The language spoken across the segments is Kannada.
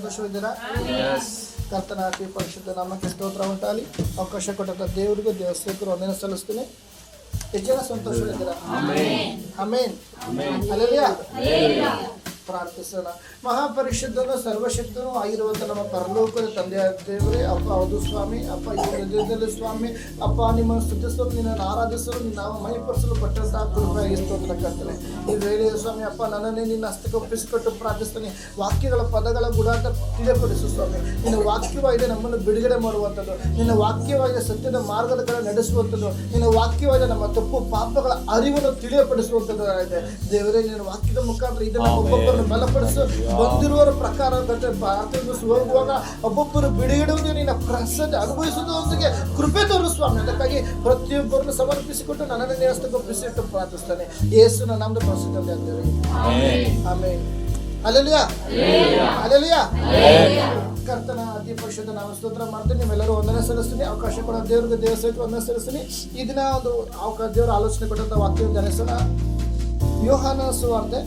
ಸಂತೋಷವಿದ್ದೀರಾ? ಕರ್ತನ ಅತಿ ಪರಿಶುದ್ಧ ನಾಮಕ್ಕೆ ಸ್ತೋತ್ರ ಉಂಟಾಗಲಿ. ಅವಕಾಶ ಕೊಟ್ಟಂತ ದೇವರಿಗೂ ದೇವಸ್ಥಾನಕ್ಕೂ ವಂದನೆ ಸಲ್ಲಿಸ್ತೀನಿ. ಎಷ್ಟು ಜನ ಸಂತೋಷವಿದ್ದೀರಾ? ಆಮೆನ್. ಹಲ್ಲೆಲೂಯಾ. ಪ್ರಾರ್ಥಿಸೋಣ. ಮಹಾಪರಿಶುದ್ಧನು ಸರ್ವಶಕ್ತನೂ ಆಗಿರುವಂಥ ನಮ್ಮ ಪರಲೋಕದ ತಂದೆಯಾದ ದೇವರೇ, ಅಪ್ಪ ಹೌದು ಸ್ವಾಮಿ, ಅಪ್ಪ ಈ ಹೃದಯದಲ್ಲಿ ಸ್ವಾಮಿ, ಅಪ್ಪ ನಿಮ್ಮನ್ನು ಸ್ತುತಿಸಲು, ನಿನ್ನನ್ನು ಆರಾಧಿಸಲು, ನಿನ್ನ ನಾವು ಮಹಿಪಡಿಸಲು ಪಟ್ಟಂತಹ ಕೃಪೆಯಾಗಿ ಸ್ತೋತ್ರ ಕರ್ತನೆ. ಈ ವೇಳೆಯ ಸ್ವಾಮಿ ಅಪ್ಪ ನನ್ನನ್ನೇ ನಿನ್ನ ಹಸ್ತಕ್ಕೆ ಒಪ್ಪಿಸಿಕೊಟ್ಟು ಪ್ರಾರ್ಥಿಸ್ತಾನೆ. ವಾಕ್ಯಗಳ ಪದಗಳ ಗುಡಾಟ ತಿಳಿಯಪಡಿಸು ಸ್ವಾಮಿ. ನಿನ್ನ ವಾಕ್ಯವಾಗಿದೆ ನಮ್ಮನ್ನು ಬಿಡುಗಡೆ ಮಾಡುವಂಥದ್ದು, ನಿನ್ನ ವಾಕ್ಯವಾಗಿದೆ ಸತ್ಯದ ಮಾರ್ಗದ ಕಡೆ ನಡೆಸುವಂಥದ್ದು, ನಿನ್ನ ವಾಕ್ಯವಾಗಿದೆ ನಮ್ಮ ತಪ್ಪು ಪಾಪಗಳ ಅರಿವನ್ನು ತಿಳಿಯಪಡಿಸುವಂಥದ್ದು ಆಗಿದೆ. ದೇವರೇ, ನಿನ್ನ ವಾಕ್ಯದ ಮುಖಾಂತರ ಇದನ್ನು ಒಬ್ಬೊಬ್ಬರನ್ನು ಬಲಪಡಿಸು. ಬಂದಿರುವವರ ಪ್ರಕಾರ ಹೋಗುವಾಗ ಒಬ್ಬೊಬ್ಬರು ಬಿಡುಗಡೆ ನಿನ್ನ ಪ್ರಸನ್ನ ಅನುಭವಿಸುವುದೊಂದಿಗೆ ಕೃಪೆ ತೋರು ಸ್ವಾಮಿ. ಅದಕ್ಕಾಗಿ ಪ್ರತಿಯೊಬ್ಬರನ್ನು ಸಮರ್ಪಿಸಿಕೊಟ್ಟು ನನ್ನನ್ನು ನೇರಸ್ತಕ್ಕೆ ಒಪ್ಪಿಸಿಟ್ಟು ಪ್ರಾರ್ಥಿಸ್ತಾನೆ. ಯೇಸುವಿನ ನಾಮದ ಪ್ರಸಿದ್ಧ ಅಂತೇಳಿ ಆಮೆನ್. ಹಲ್ಲೆಲೂಯಾ. ಹಲ್ಲೆಲೂಯಾ. ಕರ್ತನ ಅತಿ ಪರಿಶುದ್ಧ ನಾಮ ಸ್ತೋತ್ರ ಮಾಡ್ತೀನಿ. ನಿಮ್ಮೆಲ್ಲರೂ ವಂದನೆ ಸಲ್ಲಿಸ್ತೀನಿ. ಅವಕಾಶ ಕೊಡೋ ದೇವರಿಗೆ ದೇವಸ್ಥಾನಕ್ಕೆ ವಂದನೆ ಸಲ್ಲಿಸ್ತೀನಿ. ಈ ದಿನ ಒಂದು ದೇವರ ಆಲೋಚನೆ ಕೊಟ್ಟಂತ ವಾಕ್ಯವನ್ನು ಧ್ಯಾನಿಸೋಣ. ಯೋಹಾನ ಸುವಾರ್ತೆ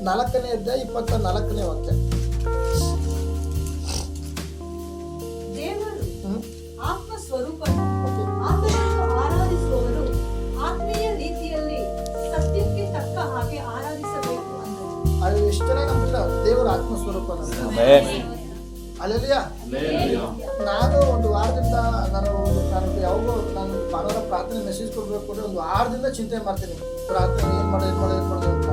4ನೇ ಅಧ್ಯಾಯ 24ನೇ ವಾಕ್ಯ. ದೇವರು ಆತ್ಮ ಸ್ವರೂಪನು, ಆತನನ್ನು ಆರಾಧಿಸುವವರು ಆತ್ಮೀಯ ರೀತಿಯಲ್ಲಿ ಸತ್ಯಕ್ಕೆ ತಕ್ಕ ಹಾಗೆ ಆರಾಧಿಸಬೇಕು ಅಂದರು. ಅದು ಎಷ್ಟು ಜನ ನಮ್ಮಿಲ್ಲ ದೇವರ ಆತ್ಮ ಸ್ವರೂಪ. ಹಲ್ಲೆಲೂಯಾ. ನಾನು ಒಂದು ವಾರದಿಂದ ನಾನು ಯಾವಾಗೋ ನಾನು ಭಾನುವಾರ ಪ್ರಾರ್ಥನೆ ಮೆಸೇಜ್ ಕೊಡಬೇಕು ಅಂದರೆ ಒಂದು ವಾರದಿಂದ ಚಿಂತೆ ಮಾಡ್ತೀನಿ. ಪ್ರಾರ್ಥನೆ ಏನು ಮಾಡೋದು ಅಂತ.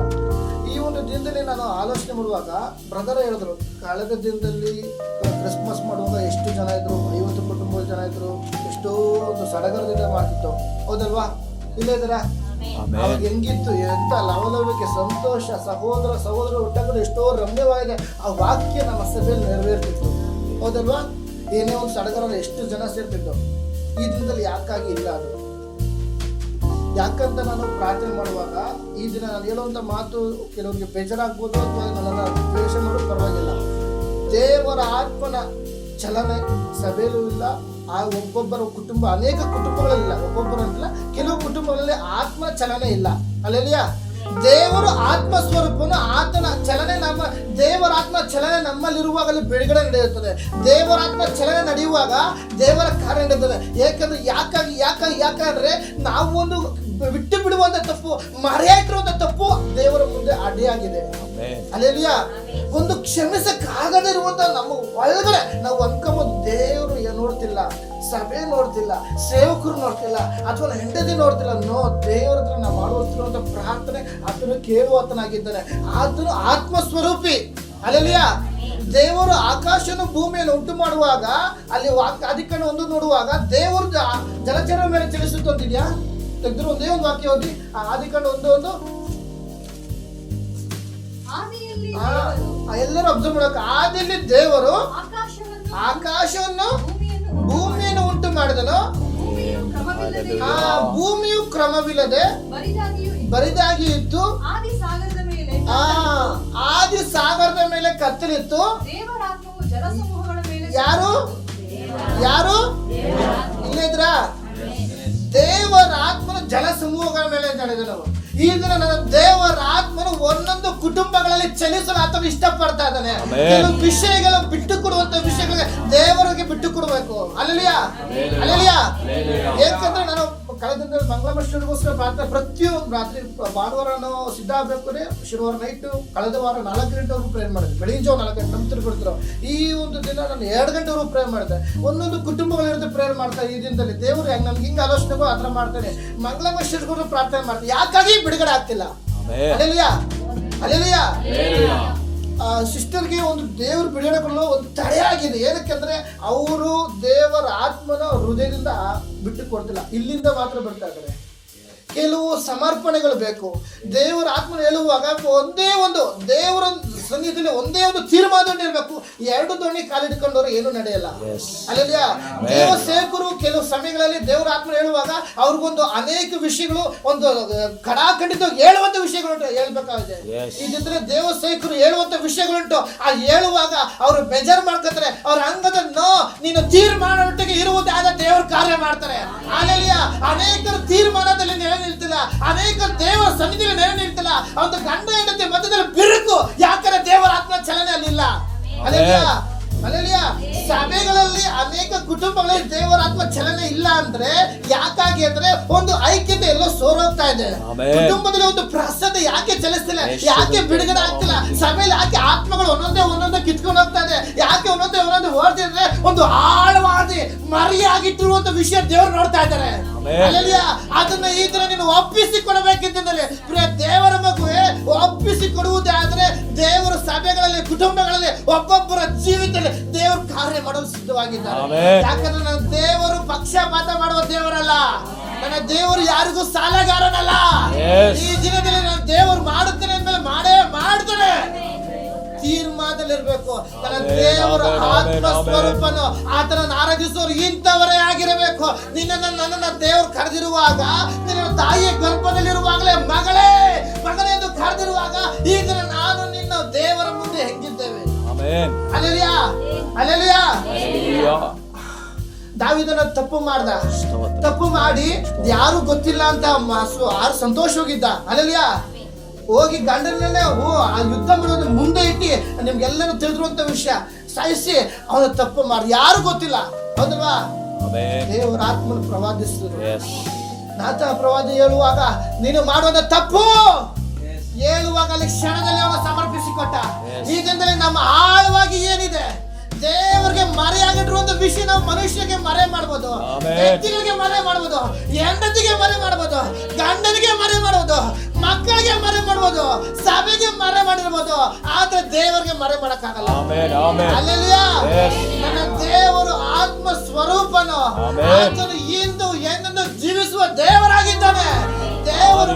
ಈ ಒಂದು ದಿನದಲ್ಲಿ ನಾನು ಆಲೋಚನೆ ಮಾಡುವಾಗ ಬ್ರದರ್ ಹೇಳಿದ್ರು, ಕಳೆದ ದಿನದಲ್ಲಿ ಕ್ರಿಸ್ಮಸ್ ಮಾಡುವಾಗ ಎಷ್ಟು ಜನ ಇದ್ರು, 50 ಕುಟುಂಬದ ಜನ ಇದ್ರು, ಎಷ್ಟೋ ಒಂದು ಸಡಗರದಿಂದ ಮಾಡ್ತಿತ್ತು. ಹೌದಲ್ವಾ? ಇಲ್ಲೇ ಇದ್ದೀರಾ? ಅವಾಗ ಹೆಂಗಿತ್ತು, ಎಂತ ಲವಲವಿಕೆ, ಸಂತೋಷ, ಸಹೋದರ ಒಟ್ಟಾಗಲು ಎಷ್ಟೋ ರಮ್ಯವಾಗಿದೆ. ಆ ವಾಕ್ಯ ನಮ್ಮ ಸಭೆಯಲ್ಲಿ ನೆರವೇರ್ತಿತ್ತು. ಹೌದಲ್ವಾ? ಏನೇ ಒಂದು ಸಡಗರ ಎಷ್ಟು ಜನ ಸೇರ್ತಿತ್ತು. ಈ ದಿನದಲ್ಲಿ ಯಾಕಾಗಿ ಇಲ್ಲ ಅದು? ಯಾಕಂತ ನಾನು ಪ್ರಾರ್ಥನೆ ಮಾಡುವಾಗ ಈ ದಿನ ನಾನು ಹೇಳುವಂಥ ಮಾತು ಕೆಲವರಿಗೆ ಬೇಜಾರಾಗ್ಬೋದು ಅಥವಾ ನನ್ನನ್ನು ದ್ವೇಷ ಮಾಡೋದು ಪರವಾಗಿಲ್ಲ. ದೇವರ ಆತ್ಮನ ಚಲನೆ ಸಭೆಯಲ್ಲೂ ಇಲ್ಲ. ಆ ಒಬ್ಬೊಬ್ಬರ ಕುಟುಂಬ, ಅನೇಕ ಕುಟುಂಬಗಳಲ್ಲಿಲ್ಲ, ಒಬ್ಬೊಬ್ಬರಂತಿಲ್ಲ, ಕೆಲವು ಕುಟುಂಬಗಳಲ್ಲಿ ಆತ್ಮ ಚಲನೆ ಇಲ್ಲ. ಹಲ್ಲೆಲೂಯಾ. ದೇವರು ಆತ್ಮ ಸ್ವರೂಪನು, ಆತನ ಚಲನೆ ದೇವರ ಆತ್ಮ ಚಲನೆ ನಮ್ಮಲ್ಲಿರುವಾಗಲೇ ಬಿಡುಗಡೆ ನಡೆಯುತ್ತದೆ. ದೇವರ ಆತ್ಮ ಚಲನೆ ನಡೆಯುವಾಗ ದೇವರ ಕಾರ್ಯ ನಡೆಯುತ್ತದೆ. ಯಾಕಂದ್ರೆ ನಾವು ಒಂದು ಬಿಟ್ಟು ಬಿಡುವಂತ ತಪ್ಪು, ಮರೆಯಾಗಿರುವಂತ ತಪ್ಪು ದೇವರ ಮುಂದೆ ಅಡ್ಡಿಯಾಗಿದೆ. ಹಲ್ಲೆಲೂಯಾ. ಒಂದು ಕ್ಷಮಿಸಕ್ಕಾಗದೇ ಇರುವಂತ ನಮ್ಮ ಒಳಗಡೆ ನಾವು ಅನ್ಕೊಂಬೋದು, ದೇವರು ನೋಡ್ತಿಲ್ಲ, ಸಭೆ ನೋಡ್ತಿಲ್ಲ, ಸೇವಕರು ನೋಡ್ತಿಲ್ಲ, ಅಥವಾ ಹೆಂಡತಿ ನೋಡ್ತಿಲ್ಲ. ದೇವರ ಹತ್ರ ನಾವು ಮಾಡುತ್ತಿರುವಂತ ಪ್ರಾರ್ಥನೆ ಆತನು ಕೇಳುವಾತನಾಗಿದ್ದಾನೆ. ಆತನು ಆತ್ಮ ಸ್ವರೂಪಿ. ಹಲ್ಲೆಲೂಯಾ. ದೇವರು ಆಕಾಶವನ್ನು ಭೂಮಿಯನ್ನು ಉಂಟು ಮಾಡುವಾಗ ಅಲ್ಲಿ ಅದಕ್ಕೆ ಒಂದು ನೋಡುವಾಗ ದೇವರು ಜಲಚರ ಮೇಲೆ ಚಲಿಸುತ್ತಂತಿದ್ಯಾ? ತೆಗೆದ್ರು ಒಂದೇ ಒಂದು ವಾಕ್ಯ ಓದಿ. ಆದಿಕಾಂಡ ಒಂದು ಎಲ್ಲರೂ ಅಬ್ಸರ್ವ್ ಮಾಡಬೇಕು. ಆದಿಯಲ್ಲಿ ದೇವರು ಆಕಾಶವನ್ನು ಭೂಮಿಯನ್ನು ಉಂಟು ಮಾಡಿದನು. ಭೂಮಿಯು ಕ್ರಮವಿಲ್ಲದೆ ಬರಿದಾಗಿ ಇತ್ತು. ಆದಿ ಸಾಗರದ ಮೇಲೆ ಕತ್ತಲಿತ್ತು. ಯಾರು ಇಲ್ಲಿದ್ರ? ದೇವರ ಆತ್ಮನು ಜಲ ಸಮೂಹಗಳ ಮೇಲೆ ನಡೆದನು. ಈ ದಿನ ನನ್ನ ದೇವರ ಆತ್ಮನು ಒಂದೊಂದು ಕುಟುಂಬಗಳಲ್ಲಿ ಚಲಿಸಲು ಆತನು ಇಷ್ಟಪಡ್ತಾ ಇದ್ದಾನೆ. ಕೆಲವು ವಿಷಯಗಳ ಬಿಟ್ಟು ಕೊಡುವಂತ ವಿಷಯಗಳಿಗೆ ದೇವರಿಗೆ ಬಿಟ್ಟು ಕೊಡಬೇಕು. ಹಲ್ಲೆಲೂಯಾ. ಹಲ್ಲೆಲೂಯಾ. ಯಾಕಂದ್ರೆ ನಾನು ಕಳೆದ ದಿನದಲ್ಲಿ ಮಂಗಳಮಶ್ವರಿಗೋಸ್ಕರ ಪ್ರಾರ್ಥನೆ ಪ್ರತಿಯೊಂದು ರಾತ್ರಿ ಭಾನುವಾರ ಸಿದ್ಧ ಆಗಬೇಕು. ಶನಿವಾರ ನೈಟು ಕಳೆದ ವಾರ 4 ಗಂಟೆವರೆಗೂ ಪ್ರೇಯರ್ ಮಾಡಿದೆ. ಬೆಳಿಗ್ಗೆ ಜಾವ 4 ಗಂಟೆ ನಂತರ ಕೊಡ್ತಿರೋ. ಈ ಒಂದು ದಿನ ನಾನು 2 ಗಂಟೆವರೆಗೂ ಪ್ರೇಯರ್ ಮಾಡಿದೆ. ಒಂದೊಂದು ಕುಟುಂಬಗಳಿರುತ್ತೆ ಪ್ರೇಯರ್ ಮಾಡ್ತಾ. ಈ ದಿನದಲ್ಲಿ ದೇವರು ನಮ್ಗೆ ಹಿಂಗೆ ಆಲೋಚನೆಗೂ ಆ ಥರ ಮಾಡ್ತಾನೆ. ಮಂಗಳಮಶ್ವರಿಗೂ ಪ್ರಾರ್ಥನೆ ಮಾಡ್ತಾರೆ. ಯಾಕಾಗಿ ಬಿಡುಗಡೆ ಆಗ್ತಿಲ್ಲ? ಹಲ್ಲೆಲೂಯಾ. ಹಲ್ಲೆಲೂಯಾ. ಸಿಸ್ಟರ್ಗೆ ಒಂದು ದೇವರು ಬಿಡುಗಡೆ ಕೊಡಲು ಒಂದು ತಡೆಯಾಗಿದೆ. ಏನಕ್ಕೆಂದ್ರೆ ಅವರು ದೇವರ ಆತ್ಮನ ಹೃದಯದಿಂದ ಬಿಟ್ಟು ಕೊಡ್ತಿಲ್ಲ, ಇಲ್ಲಿಂದ ಮಾತ್ರ ಬರ್ತಾ ಇದ್ದಾರೆ. ಕೆಲವು ಸಮರ್ಪಣೆಗಳು ಬೇಕು. ದೇವರ ಆತ್ಮನ ಹೇಳುವಾಗ ಒಂದೇ ಒಂದು ದೇವರ ಸನ್ನಿಧಿಯಲ್ಲಿ ಒಂದೇ ಒಂದು ತೀರ್ಮಾನದಲ್ಲಿ ಇರಬೇಕು. 2 ದೋಣಿ ಕಾಲಿಡ್ಕೊಂಡವರು ಏನು ನಡೆಯಲ್ಲ. ಅಲ್ಲಲ್ಯಾ. ದೇವ ಸೇವಕರು ಕೆಲವು ಸಮಯಗಳಲ್ಲಿ ದೇವರ ಆತ್ಮ ಹೇಳುವಾಗ ಅವ್ರಿಗೊಂದು ಅನೇಕ ವಿಷಯಗಳು ಒಂದು ಕಡಾಖಂಡಿತವಾಗಿ ಹೇಳುವಂತ ವಿಷಯಗಳುಂಟು, ಹೇಳ್ಬೇಕಾಗಿದೆ. ಇದಿದ್ರೆ ದೇವ ಸೇವಕರು ಹೇಳುವಂತ ವಿಷಯಗಳುಂಟು. ಆ ಹೇಳುವಾಗ ಅವರು ಬೇಜಾರು ಮಾಡ್ಕೊತಾರೆ. ಅವ್ರ ಅಂಗದ ನೀನು ತೀರ್ಮಾನ ಒಟ್ಟಿಗೆ ಇರುವುದಾದ ದೇವರು ಕಾರ್ಯ ಮಾಡ್ತಾರೆ. ಅಲ್ಲೆಲ್ಲ ಅನೇಕರು ತೀರ್ಮಾನದಲ್ಲಿ ನೆಲೆ ನಿಲ್ತಿಲ್ಲ, ಅನೇಕರು ದೇವರ ಸನ್ನಿಧಿಯಲ್ಲಿ ನೆಲೆ ನಿಲ್ತಿಲ್ಲ. ಒಂದು ಗಂಡ ಹೆಂಡತಿ ಮಧ್ಯದಲ್ಲಿ ಬಿರುಕು, ಯಾಕಂದ್ರೆ ದೇವರ ಆತ್ಮ ಚಲನೆ ಅಲ್ಲಿಲ್ಲ. ಅಲ್ಲೆಲ್ಲ ಸಭೆಗಳಲ್ಲಿ ಅನೇಕ ಕುಟುಂಬಗಳಲ್ಲಿ ದೇವರ ಆತ್ಮ ಚಲನೆ ಇಲ್ಲ ಅಂದ್ರೆ ಯಾಕಾಗಿ ಅಂದ್ರೆ ಒಂದು ಐಕ್ಯತೆ ಎಲ್ಲೋ ಸೋರೋಗ್ತಾ ಇದೆ. ಕುಟುಂಬದಲ್ಲಿ ಒಂದು ಪ್ರಸನ್ನ ಯಾಕೆ ಚಲಿಸ್ತಿಲ್ಲ, ಯಾಕೆ ಬಿಡುಗಡೆ ಆಗ್ತಿಲ್ಲ, ಸಭೆಯಲ್ಲಿ ಯಾಕೆ ಆತ್ಮಗಳು ಒಂದೊಂದೇ ಕಿತ್ಕೊಂಡು ಹೋಗ್ತಾ ಇದೆ, ಯಾಕೆ ಒಂದೊಂದೇ ಓಡ್ತಿದ್ರೆ ಒಂದು ಆಳವಾದ ಮರಿಯಾಗಿಟ್ಟಿರುವಂತ ವಿಷಯ ದೇವರು ನೋಡ್ತಾ ಇದ್ದಾರೆ. ಅದನ್ನ ಈ ತರ ನೀನು ಒಪ್ಪಿಸಿ ಕೊಡಬೇಕಿದ್ದರೆ ಪ್ರಿಯ ದೇವರ ಮಗುವೆ, ಒಪ್ಪಿಸಿ ಕೊಡುವುದಾದ್ರೆ ದೇವರ ಸಭೆಗಳಲ್ಲಿ ಕುಟುಂಬಗಳಲ್ಲಿ ಒಬ್ಬೊಬ್ಬರ ಜೀವಿತದಲ್ಲಿ ದೇವರು ಕಾರ್ಯ ಮಾಡಲು ಸಿದ್ಧವಾಗಿದ್ದಾರೆ. ಯಾಕಂದ್ರೆ ನನ್ನ ದೇವರು ಪಕ್ಷಪಾತ ಮಾಡುವ ದೇವರಲ್ಲ, ನನ್ನ ದೇವರು ಯಾರಿಗೂ ಸಾಲಗಾರನಲ್ಲ. ಈ ದಿನದಲ್ಲಿ ನನ್ನ ದೇವರು ಮಾಡುತ್ತೇನೆ ಅಂದ್ಮೇಲೆ ಮಾಡೇ ಮಾಡ್ತಾನೆ. ತೀರ್ಮಾನದಲ್ಲಿರ್ಬೇಕು. ನನ್ನ ದೇವರ ಆತ್ಮ ಸ್ವರೂಪನು ಆತನ ಆರಾಧಿಸುವವರು ಇಂಥವರೇ ಆಗಿರಬೇಕು. ನನ್ನನ್ನ ದೇವರು ಕರೆದಿರುವಾಗ, ನಿನ್ನ ತಾಯಿಯ ಗರ್ಭದಲ್ಲಿರುವಾಗಲೇ ಮಗಳೇ ಮಗನೇ ಎಂದು ಕರೆದಿರುವಾಗ ಈಗ ನಾನು ನಿನ್ನ ದೇವರ ಮುಂದೆ ಹೆಂಗಿದ್ದೇವೆ. Hallelujah, hallelujah. ದಾವೀದನ ತಪ್ಪು ಮಾಡಿ ಯಾರು ಗೊತ್ತಿಲ್ಲ ಅಂತ ಸಂತೋಷ ಹೋಗಿದ್ದ. ಹಲ್ಲೆಲೂಯಾ. ಹೋಗಿ ಗಂಡನನ್ನೇ ಆ ಯುದ್ಧ ಮಾಡೋದು ಮುಂದೆ ಇಟ್ಟು ನಿಮ್ಗೆಲ್ಲರೂ ತಿಳಿದಿರುವಂತ ವಿಷಯ ಸಾಯಿಸಿ ಅವನ ತಪ್ಪು ಮಾಡಿ ಯಾರು ಗೊತ್ತಿಲ್ಲ. ಹೌದಲ್ವಾ? ದೇವರ ಆತ್ಮನ ಪ್ರವಾದಿಸಿದ್ರು. ನಾಥ ಪ್ರವಾದಿ ಹೇಳುವಾಗ ನೀನು ಮಾಡುವಂತ ತಪ್ಪು ಹೇಳುವಾಗ ಅಲ್ಲಿ ಕ್ಷಣದಲ್ಲಿ ಅವನ ಸಮರ್ಪಿಸಿಕೊಟ್ಟ. ಈ ದಿನದಲ್ಲಿ ನಮ್ಮ ಆಳವಾಗಿ ಏನಿದೆ, ದೇವರಿಗೆ ಮರೆಯಾಗಿರುವಂತ ವಿಷಯ ನಾವು ಮನುಷ್ಯರಿಗೆ ಮರೆ ಮಾಡ್ಬೋದು, ವ್ಯಕ್ತಿಗಳಿಗೆ ಮರೆ ಮಾಡ್ಬೋದು, ಹೆಂಡತಿಗೆ ಮರೆ ಮಾಡ್ಬೋದು, ಗಂಡನಿಗೆ ಮರೆ ಮಾಡ್ಬೋದು, ಮಕ್ಕಳಿಗೆ ಮರೆ ಮಾಡ್ಬೋದು, ಸಭೆಗೆ ಮರೆ ಮಾಡಿರ್ಬೋದು, ಆದ್ರೆ ದೇವರಿಗೆ ಮರೆ ಮಾಡಕ್ಕಾಗಲ್ಲ. ಹಲ್ಲೆಲೂಯಾ. ನನ್ನ ದೇವರು ಆತ್ಮ ಸ್ವರೂಪನು, ಆತನು ಇಂದು ಎಂದೆಂದು ಜೀವಿಸುವ ದೇವರಾಗಿದ್ದಾನೆ. ದೇವರು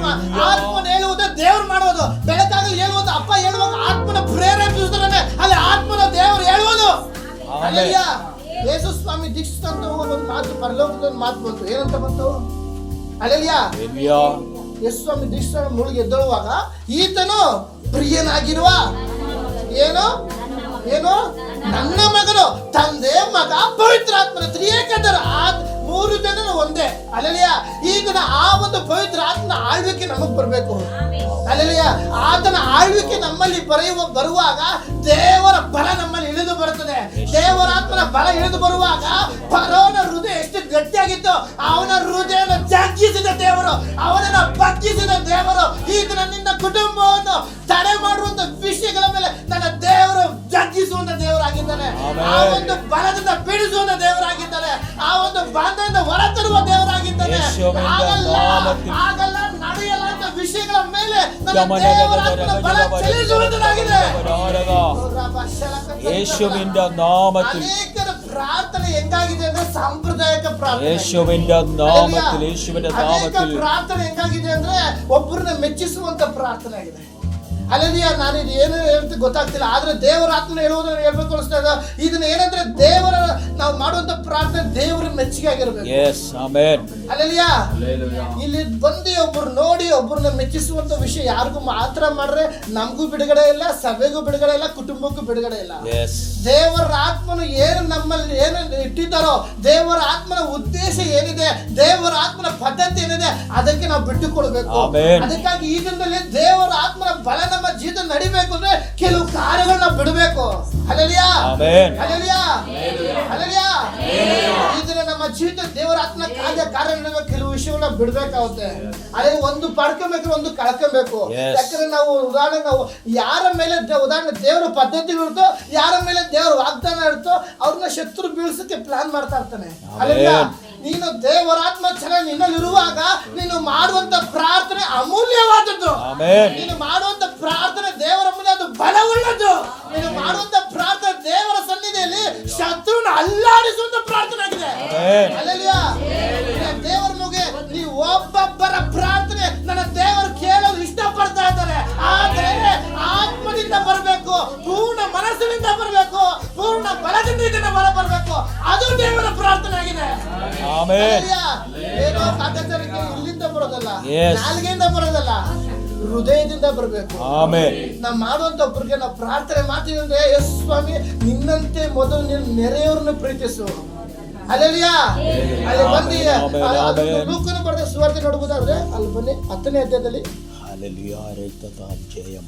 ಆತ್ಮನ ಹೇಳುವುದು ದೇವರು ಮಾಡುವುದು. ಬೆಳಕಾಗಲಿ ಹೇಳುವುದು ಅಪ್ಪ ಹೇಳುವಾಗ ಆತ್ಮನ ಪ್ರೇರೇಪಿಸುತ್ತಾನೆ, ಅಲ್ಲಿ ಆತ್ಮನ ದೇವರು ಹೇಳುವುದು. ಹಲ್ಲೆಲೂಯಾ. ಯೇಸು ಸ್ವಾಮಿ ದೀಕ್ಷಿತ ಒಂದು ಮಾತು, ಪರಲೋಕದ ಮಾತು ಬಂತು. ಏನಂತ ಬಂತು? ಹಲ್ಲೆಲೂಯಾ. ಯೇಸು ಸ್ವಾಮಿ ದೀಕ್ಷಿತ ಮುಳುಗಿ ಎದ್ದೇಳುವಾಗ ಈತನು ಪ್ರಿಯನಾಗಿರುವ ಏನು ಏನು ನನ್ನ ಮಗನು, ತಂದೆ ಮಗ ಪವಿತ್ರಾತ್ಮನ ತ್ರಿಯೇಕದರ ಮೂರು ಜನರು ಒಂದೇ. ಹಲ್ಲೆಲೂಯಾ. ಈಗ ಆ ಒಂದು ಪವಿತ್ರ ಆತ್ಮನ ಆಳ್ವಿಕೆ ನಮಗ್ ಬರ್ಬೇಕು. ಹಲ್ಲೆಲೂಯಾ. ಆತನ ಆಳ್ವಿಕೆ ನಮ್ಮಲ್ಲಿ ಬರುವಾಗ ದೇವರ ಬಲ ನಮ್ಮಲ್ಲಿ ಇಳಿದು ಬರುತ್ತದೆ. ದೇವರ ಆತ್ಮನ ಬಲ ಇಳಿದು ಬರುವಾಗ ಫರೋನ ಹೃದಯ ಎಷ್ಟು ಗಟ್ಟಿಯಾಗಿತ್ತು, ಅವನ ಹೃದಯವನ್ನು ಜಗ್ಗಿಸಿದ ದೇವರು, ಅವನನ್ನ ಬಗ್ಗಿಸಿದ ದೇವರು ಈಗ ನಿನ್ನ ಕುಟುಂಬವನ್ನು ತಡೆ ಮಾಡುವಂತ ವಿಷಯಗಳ ಮೇಲೆ ನನ್ನ ದೇವರು ಜಗ್ಗಿಸುವಂತ ದೇವರಾಗಿದ್ದಾನೆ. ಆ ಒಂದು ಬಲದಿಂದ ಬಿಡಿಸುವಂತ ದೇವರಾಗಿದ್ದಾನೆ. ಆ ಒಂದು ಬಂಧದಿಂದ ಹೊರತರುವ ದೇವರಾಗಿದ್ದಾನೆ. ಆಗಲ್ಲ ನಡೆಯಲ್ಲ ಅಂತ ವಿಷಯಗಳ ಮೇಲೆ ನನ್ನ ದೇವರ ಆತ್ಮನ ಬಲ ಚಲಿಸುವಂತದಾಗಿದೆ. ಯೇಸುವಿನ ನಾಮത്തിൽ ಅನೇಕರ ಪ್ರಾರ್ಥನೆ ಹೆಂಗಾಗಿದೆ ಅಂದ್ರೆ ಸಾಂಪ್ರದಾಯಿಕ ಪ್ರಾರ್ಥನೆ. ಯೇಸುವಿನ ನಾಮത്തിൽ ಯೇಸುವಿನ ನಾಮത്തിൽ ಪ್ರಾರ್ಥನೆ ಹೆಂಗಾಗಿದೆ ಅಂದ್ರೆ ಒಬ್ಬರನ್ನ ಮೆಚ್ಚಿಸುವಂತ ಪ್ರಾರ್ಥನೆ ಆಗಿದೆ. ಹಲ್ಲೆಲೂಯಾ. ನಾನು ಇದು ಏನು ಹೇಳ್ತಾ ಗೊತ್ತಾಗ್ತಿಲ್ಲ, ಆದ್ರೆ ದೇವರ ಆತ್ಮನ ಹೇಳುವುದನ್ನು ಹೇಳ್ಬೇಕು ಅನಿಸ್ತಾ ಇದೆ. ಇದನ್ನ ಏನಂದ್ರೆ ದೇವರ ನಾವು ಮಾಡುವಂತ ಪ್ರಾರ್ಥನೆ ದೇವರ ಮೆಚ್ಚುಗೆ ಆಗಿರ್ಬೇಕು. ಹಲ್ಲೆಲೂಯಾ. ಇಲ್ಲಿ ಬಂದು ಒಬ್ಬರು ನೋಡಿ ಒಬ್ಬರನ್ನ ಮೆಚ್ಚಿಸುವಂತ ವಿಷಯ ಯಾರಿಗೂ ಮಾತ್ರ ಮಾಡ್ರೆ ನಮಗೂ ಬಿಡುಗಡೆ ಇಲ್ಲ, ಸಭೆಗೂ ಬಿಡುಗಡೆ ಇಲ್ಲ, ಕುಟುಂಬಕ್ಕೂ ಬಿಡುಗಡೆ ಇಲ್ಲ. ದೇವರ ಆತ್ಮನು ಏನು ನಮ್ಮಲ್ಲಿ ಏನು ಇಟ್ಟಿದ್ದಾರೋ, ದೇವರ ಆತ್ಮನ ಉದ್ದೇಶ ಏನಿದೆ, ದೇವರ ಆತ್ಮನ ಪದ್ಧತಿ ಏನಿದೆ ಅದಕ್ಕೆ ನಾವು ಬಿಟ್ಟುಕೊಳ್ಬೇಕು. ಅದಕ್ಕಾಗಿ ಈ ದಿನದಲ್ಲಿ ದೇವರ ಆತ್ಮನ ಬಲ ನಮ್ಮ ಜೀವಿತ ನಡಿಬೇಕು ಅಂದ್ರೆ ಕೆಲವು ಕಾರ್ಯಗಳನ್ನ ಬಿಡಬೇಕು. Hallelujah, hallelujah, hallelujah. ಈ ದಿನ ನಮ್ಮ ಜೀವಿತ ದೇವರ ಆತ್ಮನ ಕಾರ್ಯ ನಡಬೇಕು. ಕೆಲವು ವಿಷಯಗಳನ್ನ ಬಿಡ್ಬೇಕಾಗುತ್ತೆ. ಅದೇ ಒಂದು ಪಡ್ಕೊಬೇಕು, ಒಂದು ಕಳ್ಕೊಬೇಕು. ಯಾಕಂದ್ರೆ ನಾವು ಉದಾಹರಣೆ ನಾವು ಯಾರ ಮೇಲೆ ಉದಾಹರಣೆ ದೇವರ ಪದ್ಧತಿಗಳಿರ್ತೋ, ಯಾರ ಮೇಲೆ ದೇವರ ವಾಗ್ದಾನ ಇರುತ್ತೋ ಅವ್ರನ್ನ ಶತ್ರು ಬೀಳ್ಸಕ್ಕೆ ಪ್ಲಾನ್ ಮಾಡ್ತಾ ಇರ್ತಾನೆ. ಹಲ್ಲೆಲೂಯಾ. ನೀನು ದೇವರಾತ್ಮ ಚೆನ್ನಾಗಿ ನಿನ್ನಲ್ಲಿರುವಾಗ ನೀನು ಮಾಡುವಂತ ಪ್ರಾರ್ಥನೆ ಅಮೂಲ್ಯವಾದದ್ದು. ನೀನು ಮಾಡುವಂತ ಪ್ರಾರ್ಥನೆ ದೇವರ ಮುಂದೆ ಅದು ಬಲವುಳ್ಳದ್ದು. ನೀನು ಮಾಡುವಂತ ಪ್ರಾರ್ಥನೆ ದೇವರ ಸನ್ನಿಧಿಯಲ್ಲಿ ಶತ್ರುನ ಅಲ್ಲಾಡಿಸುವಂತ ಪ್ರಾರ್ಥನೆ ಆಗಿದೆ. ಹಲ್ಲೆಲೂಯಾ. ದೇವರ ಮುಗೆ ನೀವು ಒಬ್ಬೊಬ್ಬರ ಪ್ರಾರ್ಥನೆ ನನ್ನ ದೇವರು ಕೇಳಲು ಇಷ್ಟಪಡ್ತಾ ಇದ್ದಾರೆ. ಆದರೆ ಆತ್ಮದಿಂದ ಬರಬೇಕು, ಬರಬೇಕು, ಪೂರ್ಣ ಮನಸ್ಸಿನಿಂದ ಬರಬೇಕು, ಪೂರ್ಣ ಬಲದಿಂದ ಇದನ್ನ ಬರಬೇಕು. ಅದು ದೇವರ ಪ್ರಾರ್ಥನೆ ಆಗಿದೆ. ಆಮೆನ್. ಏನೋ ಕಾಟಾಚಾರಕ್ಕೆ ಇಲ್ಲಿಂದ ಬರೋದಲ್ಲ, Yes. ನಾಲ್ಗೆಯಿಂದ ಬರೋದಲ್ಲ, ಹೃದಯದಿಂದ ಬರಬೇಕು. ಆಮೆನ್. ನಾವು ಮಾಡುವಂತ ಒಬ್ಬರಿಗೆ ನಾವು ಪ್ರಾರ್ಥನೆ ಮಾಡ್ತೀವಿ ಅಂದ್ರೆ, ಯೇಸು ಸ್ವಾಮಿ ನಿನ್ನಂತೆ ಮೊದಲು ನೀನು ನೆರೆಯವರನ್ನು ಪ್ರೀತಿಸು. ಹಲ್ಲೆಲೂಯಾ. ಅಲ್ಲಿ ಬಂದು ಲೂಕನ ಬರೆದ ಸುವಾರ್ತೆ ನೋಡಬಹುದಾದ್ರೆ ಅಲ್ಲಿ ಬನ್ನಿ 10ನೇ ಅಧ್ಯಾಯದಲ್ಲಿ. ಹಲ್ಲೆಲೂಯಾ. ರೈತದ ಜಯಂ.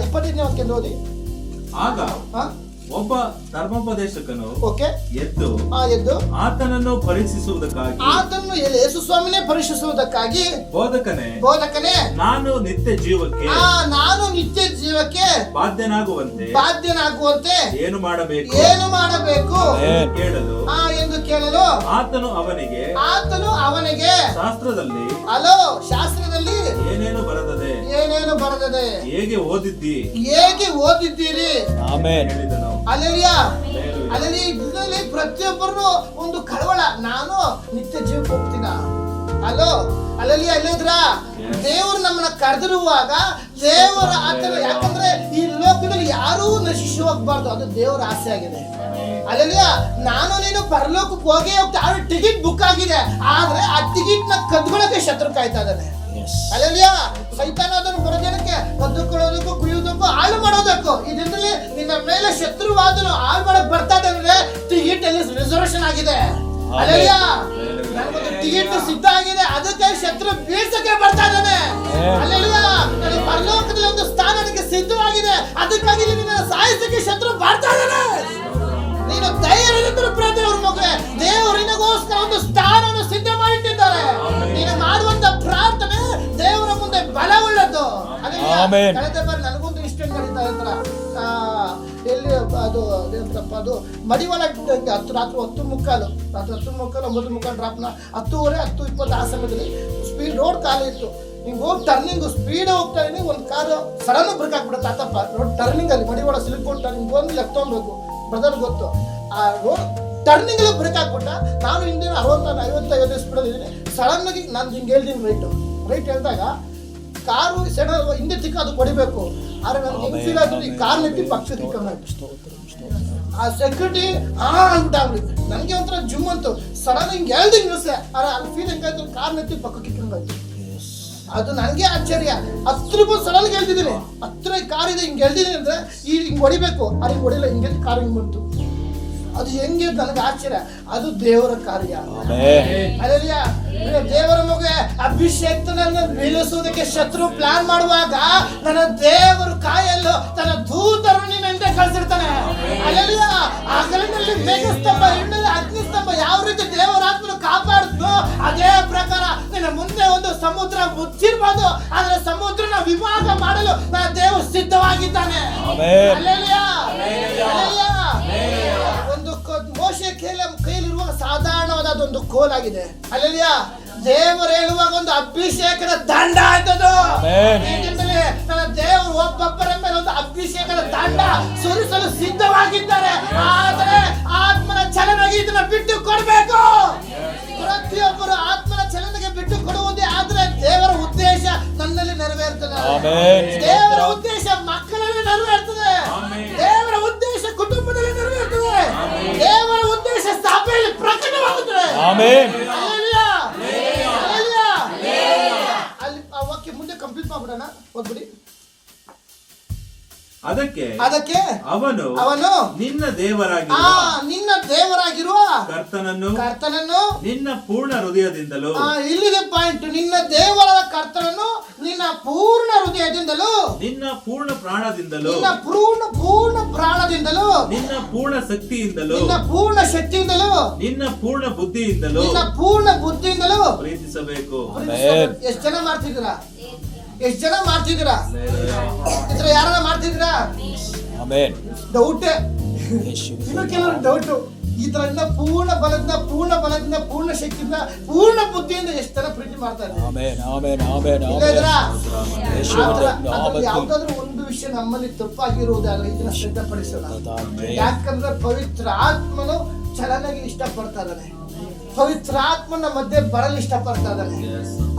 25ನೇ ವಾಕ್ಯ ಓದಿ. ಆಗ ಒಬ್ಬ ಧರ್ಮೋಪದೇಶಕನು ಓಕೆ ಎದ್ದು ಎದ್ದು ಆತನನ್ನು ಪರೀಕ್ಷಿಸುವುದಕ್ಕಾಗಿ ಆತನನ್ನು ಯೇಸು ಸ್ವಾಮಿನೇ ಪರೀಕ್ಷಿಸುವುದಕ್ಕಾಗಿ, ಬೋಧಕನೇ ನಾನು ನಿತ್ಯ ಜೀವಕ್ಕೆ ಬಾಧ್ಯನಾಗುವಂತೆ ಏನು ಮಾಡಬೇಕು ಎಂದು ಕೇಳಲು ಆತನು ಅವನಿಗೆ ಶಾಸ್ತ್ರದಲ್ಲಿ ಏನೇನು ಬರದದೆ ಹೇಗೆ ಓದಿದ್ದೀರಿ ಹೇಳಿದನು. ಅಲ್ಲಿ ಇದರಲ್ಲಿ ಪ್ರತಿಯೊಬ್ಬರು ಒಂದು ಕಳವಳ, ನಾನು ನಿತ್ಯ ಜೀವಕ್ಕೆ ಹೋಗ್ತೀನ. ಅಲ್ಲಿದ್ರ ದೇವರು ನಮ್ಮನ್ನ ಕರೆದಿರುವಾಗ ದೇವರ ಆತರ, ಯಾಕಂದ್ರೆ ಈ ಲೋಕದಲ್ಲಿ ಯಾರೂ ನಶಿಸಿ ಹೋಗ್ಬಾರ್ದು, ಅದು ದೇವರ ಆಸೆ ಆಗಿದೆ. ನಾನು ನೀನು ಪರಲೋಕಕ್ಕೆ ಹೋಗಿ ಹೋಗ್ತಾ ಟಿಕೆಟ್ ಬುಕ್ ಆಗಿದೆ, ಆದ್ರೆ ಆ ಟಿಕೆಟ್ ನ ಕದ್ಕೊಳ್ಳೋಕೆ ಶತ್ರು ಕಾಯ್ತಾ ಇದ್ದಾನೆ. ಸೈತಾನ ಅದನ್ನು ಬರೋದಕ್ಕೆ ಕದ್ದುಕೊಳ್ಳೋದಕ್ಕೂ, ಕುಯ್ಯೋದಕ್ಕೂ, ಹಾಳು ಮಾಡೋದಕ್ಕೂ, ಇದರಲ್ಲಿ ನಿನ್ನ ಮೇಲೆ ಶತ್ರುವಾದನು ಹಾಳು ಮಾಡಕ್ ಬರ್ತಾ ಇದ್ದಾನೆ. ಟಿಕೆಟ್ ಅಲ್ಲಿ ರಿಸರ್ವೇಶನ್ ಆಗಿದೆ, ನನಗೊಂದು ಟಿಕೆಟ್ ಸಿದ್ಧ ಆಗಿದೆ, ಅದಕ್ಕೆ ಶತ್ರು ಬೀಳ್ಸಕ್ಕೆ ಬರ್ತಾ ಇದ್ದಾನೆ. ನನಗೆ ಪರಲೋಕದಲ್ಲಿ ಒಂದು ಸ್ಥಾನ ನನಗೆ ಸಿದ್ಧವಾಗಿದೆ, ಅದಕ್ಕಾಗಿ ನಿನ್ನ ಸಾಯಿಸಕ್ಕೆ ಶತ್ರು ಬರ್ತಾ ಇದ್ದಾನೆ. ನೀನು ಧೈರ್ಯದಿಂದ ಪ್ರತಿಯೊಬ್ಬರ ಮಗುವೆ ದೇವರು ನಿನಗೋಸ್ಕರ ಒಂದು ಸ್ಥಾನವನ್ನು ಸಿದ್ಧ ಮಾಡಿಟ್ಟಿದ್ದಾರೆ. ನೀನು ಮಾಡುವಂತ ಪ್ರಾರ್ಥನೆ ದೇವರ ಮುಂದೆ ಬಲವುಳ್ಳದ್ದು. ಕಳೆದ ಬಾರಿ ನನಗೊಂದು ಇನ್ಸಿಡೆಂಟ್ ನಡೀತಾ ಇದ್ರ, ಎಲ್ಲಿ ಅದು ಮಡಿವಾಳ ರಾತ್ರಿ 10:15 9:15 ಡ್ರಾಪ್ನ 10:30 10:20 ಆ ಸಮಯದಲ್ಲಿ ಸ್ಪೀಡ್ ರೋಡ್ ಖಾಲಿ ಇತ್ತು. ಹಿಂಗೆ ಹೋಗಿ ಟರ್ನಿಂಗ್ ಸ್ಪೀಡ್ ಹೋಗ್ತಾ ಇದೀನಿ, ಒಂದು ಕಾರು ಸಡನ್ ಬ್ರೇಕ್ ಹಾಕ್ಬಿಡುತ್ತೆ. ಆತಪ್ಪ ರೋಡ್ ಟರ್ನಿಂಗ್ ಅಲ್ಲಿ ಮಡಿವಾಳ ಸಿಲ್ಕೊಂಡು ಟರ್ನಿಂಗ್ ಒಂದು ಲೆಫ್ಟ್ ತಗೊಬೇಕು, ಬ್ರದರ್ ಗೊತ್ತು. ಆ ರೋಡ್ ಟರ್ನಿಂಗ್ ಬ್ರೇಕ್ ಹಾಕ್ಬಿಟ್ಟ. ನಾನು ಹಿಂದೆ 60-50 ಸ್ಪೀಡ್ ಇದ್ದೀನಿ. ಸಡನ್ ಆಗಿ ನಾನು ಹಿಂಗೆ ಹೇಳ್ತೀನಿ ರೈಟ್ ಹೇಳ್ದಾಗ ಕಾರು ಹಿಂದೆ ತಿಕ್ಕ ಅದು ಹೊಡಿಬೇಕು. ಆದ್ರೆ ನನಗೆ ಹೆಂಗ್ ಫೀಲ್ ಆದ್ರೆ ಈ ಕಾರ್ ನೆತ್ತಿ ಪಕ್ಷ ತಿಕ್ಕೊಂಡಾಯ್ತು. ಆ ಸೆಕ್ಯೂರಿಟಿ ಅಂದ್ಬಿಟ್ಟು ನನಗೆ ಒಂಥರ ಜುಮ್ ಅಂತು. ಸಡನ್ ಹಿಂಗೆ ಹೇಳ್ದೆ ನಿಲ್ಸೆ, ಅಲ್ಲಿ ಫೀಲ್ ಹೆಂಗಾಯ್ತು, ಕಾರ್ ನೆತ್ತಿ ಪಕ್ಕ ಕಿಕ್ಕೊಂಡಾಯ್ತು. ಅದು ನನಗೆ ಆಶ್ಚರ್ಯ. 10 ರೂಪಾಯಿ ಸಡನ್ ಹೇಳ್ತಿದ್ದೀನಿ, ಹತ್ರ ಕಾರ್ ಇದೆ, ಹಿಂಗೆ ಹೇಳ್ತಿದ್ದೀನಿ ಅಂದ್ರೆ ಹಿಂಗೆ ಹೊಡಿಬೇಕು, ಅದು ಹಿಂಗೆ ಹೊಡಿಲ್ಲ, ಹಿಂಗೆ ಕಾರ್ ಹಿಂಗೆ ಬಂತು. ಅದು ಹೆಂಗೆ ನನಗೆ ಆಶ್ಚರ್ಯ. ಅದು ದೇವರ ಕಾರ್ಯ. ದೇವರ ಮಗುವೆ ಅಭಿಷೇಕ್ತನನ್ನು ಬೀಳಿಸುವುದಕ್ಕೆ ಶತ್ರು ಪ್ಲಾನ್ ಮಾಡುವಾಗ ನನ್ನ ದೇವರು ಕಾಯಲು ತನ್ನ ದೂತರು ನಿನ್ನ ಹಿಂದೆ ಕಳಿಸಿರ್ತಾನೆ. ಹಗಲಿನಲ್ಲಿ ಮೇಘಸ್ತಂಭ, ಹೆಣ್ಣಲ್ಲಿ ಅಗ್ನಿಸ್ತಂಭ ಯಾವ ರೀತಿ ದೇವರ ಆತ್ಮನು ಕಾಪಾಡುತ್ತೋ ಅದೇ ಪ್ರಕಾರ ನಿನ್ನ ಮುಂದೆ ಒಂದು ಸಮುದ್ರ ಮುಚ್ಚಿರ್ಬೋದು, ಆದ್ರೆ ಸಮುದ್ರನ ವಿಭಾಗ ಮಾಡಲು ನನ್ನ ದೇವರು ಸಿದ್ಧವಾಗಿದ್ದಾನೆ. ಒಂದು ಮೋಶೆ ಕೈಲಿರುವಾಗ ಸಾಧಾರಣವಾದ ಒಂದು ಕೋಲಾಗಿದೆ. ಅಲ್ಲೆಲ್ಲಿಯಾ ದೇವರು ಹೇಳುವಾಗ ಒಂದು ಅಭಿಷೇಕದ ದಂಡ ಆಯ್ತದು. ನನ್ನ ದೇವರು ಒಬ್ಬೊಬ್ಬರ ಮೇಲೆ ಒಂದು ಅಭಿಷೇಕದ ದಂಡ ಸುರಿಸಲು ಸಿದ್ಧವಾಗಿದ್ದಾರೆ. ಆದರೆ ಆತ್ಮನ ಚಲನೆಗೆ ಇದನ್ನ ಬಿಟ್ಟು ಕೊಡಬೇಕು. ಪ್ರತಿಯೊಬ್ಬರು ಆತ್ಮನ ಚಲನೆಗೆ ಬಿಟ್ಟು ಕೊಡುವುದೇ ಆದ್ರೆ ದೇವರ ಉದ್ದೇಶ ನನ್ನಲ್ಲಿ ನೆರವೇರ್ತದೆ. ದೇವರ ಉದ್ದೇಶ ಮಕ್ಕಳಲ್ಲಿ ನೆರವೇರ್ತದೆ. ದೇವರ ಉದ್ದೇಶ ಕುಟುಂಬದಲ್ಲಿ ನೆರವೇರ್ತದೆ. ದೇವರ ಉದ್ದೇಶ ಸಭೆಯಲ್ಲಿ ಪ್ರಕಟವಾಗುತ್ತದೆ. ಅಲ್ಲಿ ಆ ವಾಕ್ಯ ಮುಂದೆ ಕಂಪ್ಲೀಟ್ ಮಾಡ್ಬಿಡೋಣ, ಓದ್ಬಿಡಿ. ಅದಕ್ಕೆ ಅವನು ನಿನ್ನ ದೇವರಾಗಿರುವ ಕರ್ತನನ್ನು ನಿನ್ನ ಪೂರ್ಣ ಹೃದಯದಿಂದಲೂ, ಇಲ್ಲಿದೆ ಪಾಯಿಂಟ್, ನಿನ್ನ ದೇವರ ಕರ್ತನನ್ನು ನಿನ್ನ ಪೂರ್ಣ ಹೃದಯದಿಂದಲೂ, ನಿನ್ನ ಪೂರ್ಣ ಪ್ರಾಣದಿಂದಲೂ, ನಿನ್ನ ಪೂರ್ಣ ಪ್ರಾಣದಿಂದಲೂ, ನಿನ್ನ ಪೂರ್ಣ ಶಕ್ತಿಯಿಂದಲೂ, ನಿನ್ನ ಪೂರ್ಣ ಶಕ್ತಿಯಿಂದಲೂ, ನಿನ್ನ ಪೂರ್ಣ ಬುದ್ಧಿಯಿಂದಲೂ, ನಿನ್ನ ಪೂರ್ಣ ಬುದ್ಧಿಯಿಂದಲೂ ಪ್ರೀತಿಸಬೇಕು. ಎಷ್ಟು ಜನ ಮಾಡ್ತಿದ್ದೀರಾ? ಎಷ್ಟು ಜನ ಮಾಡ್ತಿದ್ದೀರಾ? ಇತರ ಯಾರ ಮಾಡ್ತಿದ್ದೀರಾ? ಡೌಟ್. ಇನ್ನು ಕೆಲವರು ಡೌಟು. ಈ ತರ ಪೂರ್ಣ ಬಲದಿಂದ ಪೂರ್ಣ ಶಕ್ತಿಯಿಂದ ಪೂರ್ಣ ಬುದ್ಧಿಯಿಂದ ಎಷ್ಟು ಜನ ಪ್ರೀತಿ ಮಾಡ್ತಾರೆ? ಯಾವ್ದಾದ್ರು ಒಂದು ವಿಷಯ ನಮ್ಮಲ್ಲಿ ತಪ್ಪಾಗಿರುವುದಾದ್ರೆ ಇದನ್ನ ಸಿದ್ಧಪಡಿಸೋಣ. ಯಾಕಂದ್ರೆ ಪವಿತ್ರ ಆತ್ಮನು ಚಲನೆಗೆ ಇಷ್ಟಪಡ್ತಾ ಇದ್ದಾನೆ. ಪವಿತ್ರಾತ್ಮನ ಮಧ್ಯೆ ಬರಲು ಇಷ್ಟಪಡ್ತಾ ಇದ್ದಾನೆ.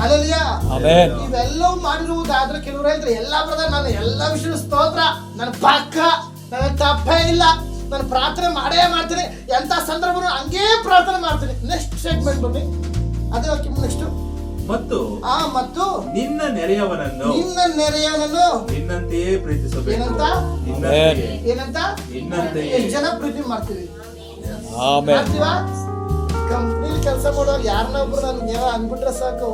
ಅಲ್ಲಲ್ಯ ಆಮೆನ್. ಇವೆಲ್ಲವೂ ಮಾಡಿರುವುದಾದ್ರೆ ಕೆಲವರು ಹೇಳ್ತಾರೆ, ಎಲ್ಲ ಬ್ರದರ್ ನಾನು ಎಲ್ಲ ವಿಷಯ ಸ್ತೋತ್ರ, ನನ್ನ ಪಕ್ಕ ನನ್ನ ತಪ್ಪೇ ಇಲ್ಲ, ನಾನು ಪ್ರಾರ್ಥನೆ ಮಾಡೇ ಮಾಡ್ತೀನಿ, ಎಂತ ಸಂದರ್ಭ ಹಂಗೇ ಪ್ರಾರ್ಥನೆ ಮಾಡ್ತೀನಿ. ನೆಕ್ಸ್ಟ್ ಸ್ಟೇಟ್ಮೆಂಟ್ ಬನ್ನಿ, ಅದೇ ನೆಕ್ಸ್ಟ್. ಮತ್ತು ನಿನ್ನ ನೆರೆಯವನನ್ನು ನಿನ್ನಂತೆಯೇ ಪ್ರೀತಿಸಬೇಕು. ಏನಂತ ನಿನ್ನಂತೆಯೇ. ಎಷ್ಟು ಜನ ಪ್ರೀತಿ ಮಾಡ್ತೀವಿ? ಆಮೆನ್. ಮಾಡ್ತೀವಾ? ಕಂಪ್ನಿಲಿ ಕೆಲಸ ಮಾಡೋರು ಯಾರನ್ನ ಒಬ್ರು ನನ್ಗೆ ಏನೋ ಅಂದ್ಬಿಟ್ರೆ ಸಾಕು,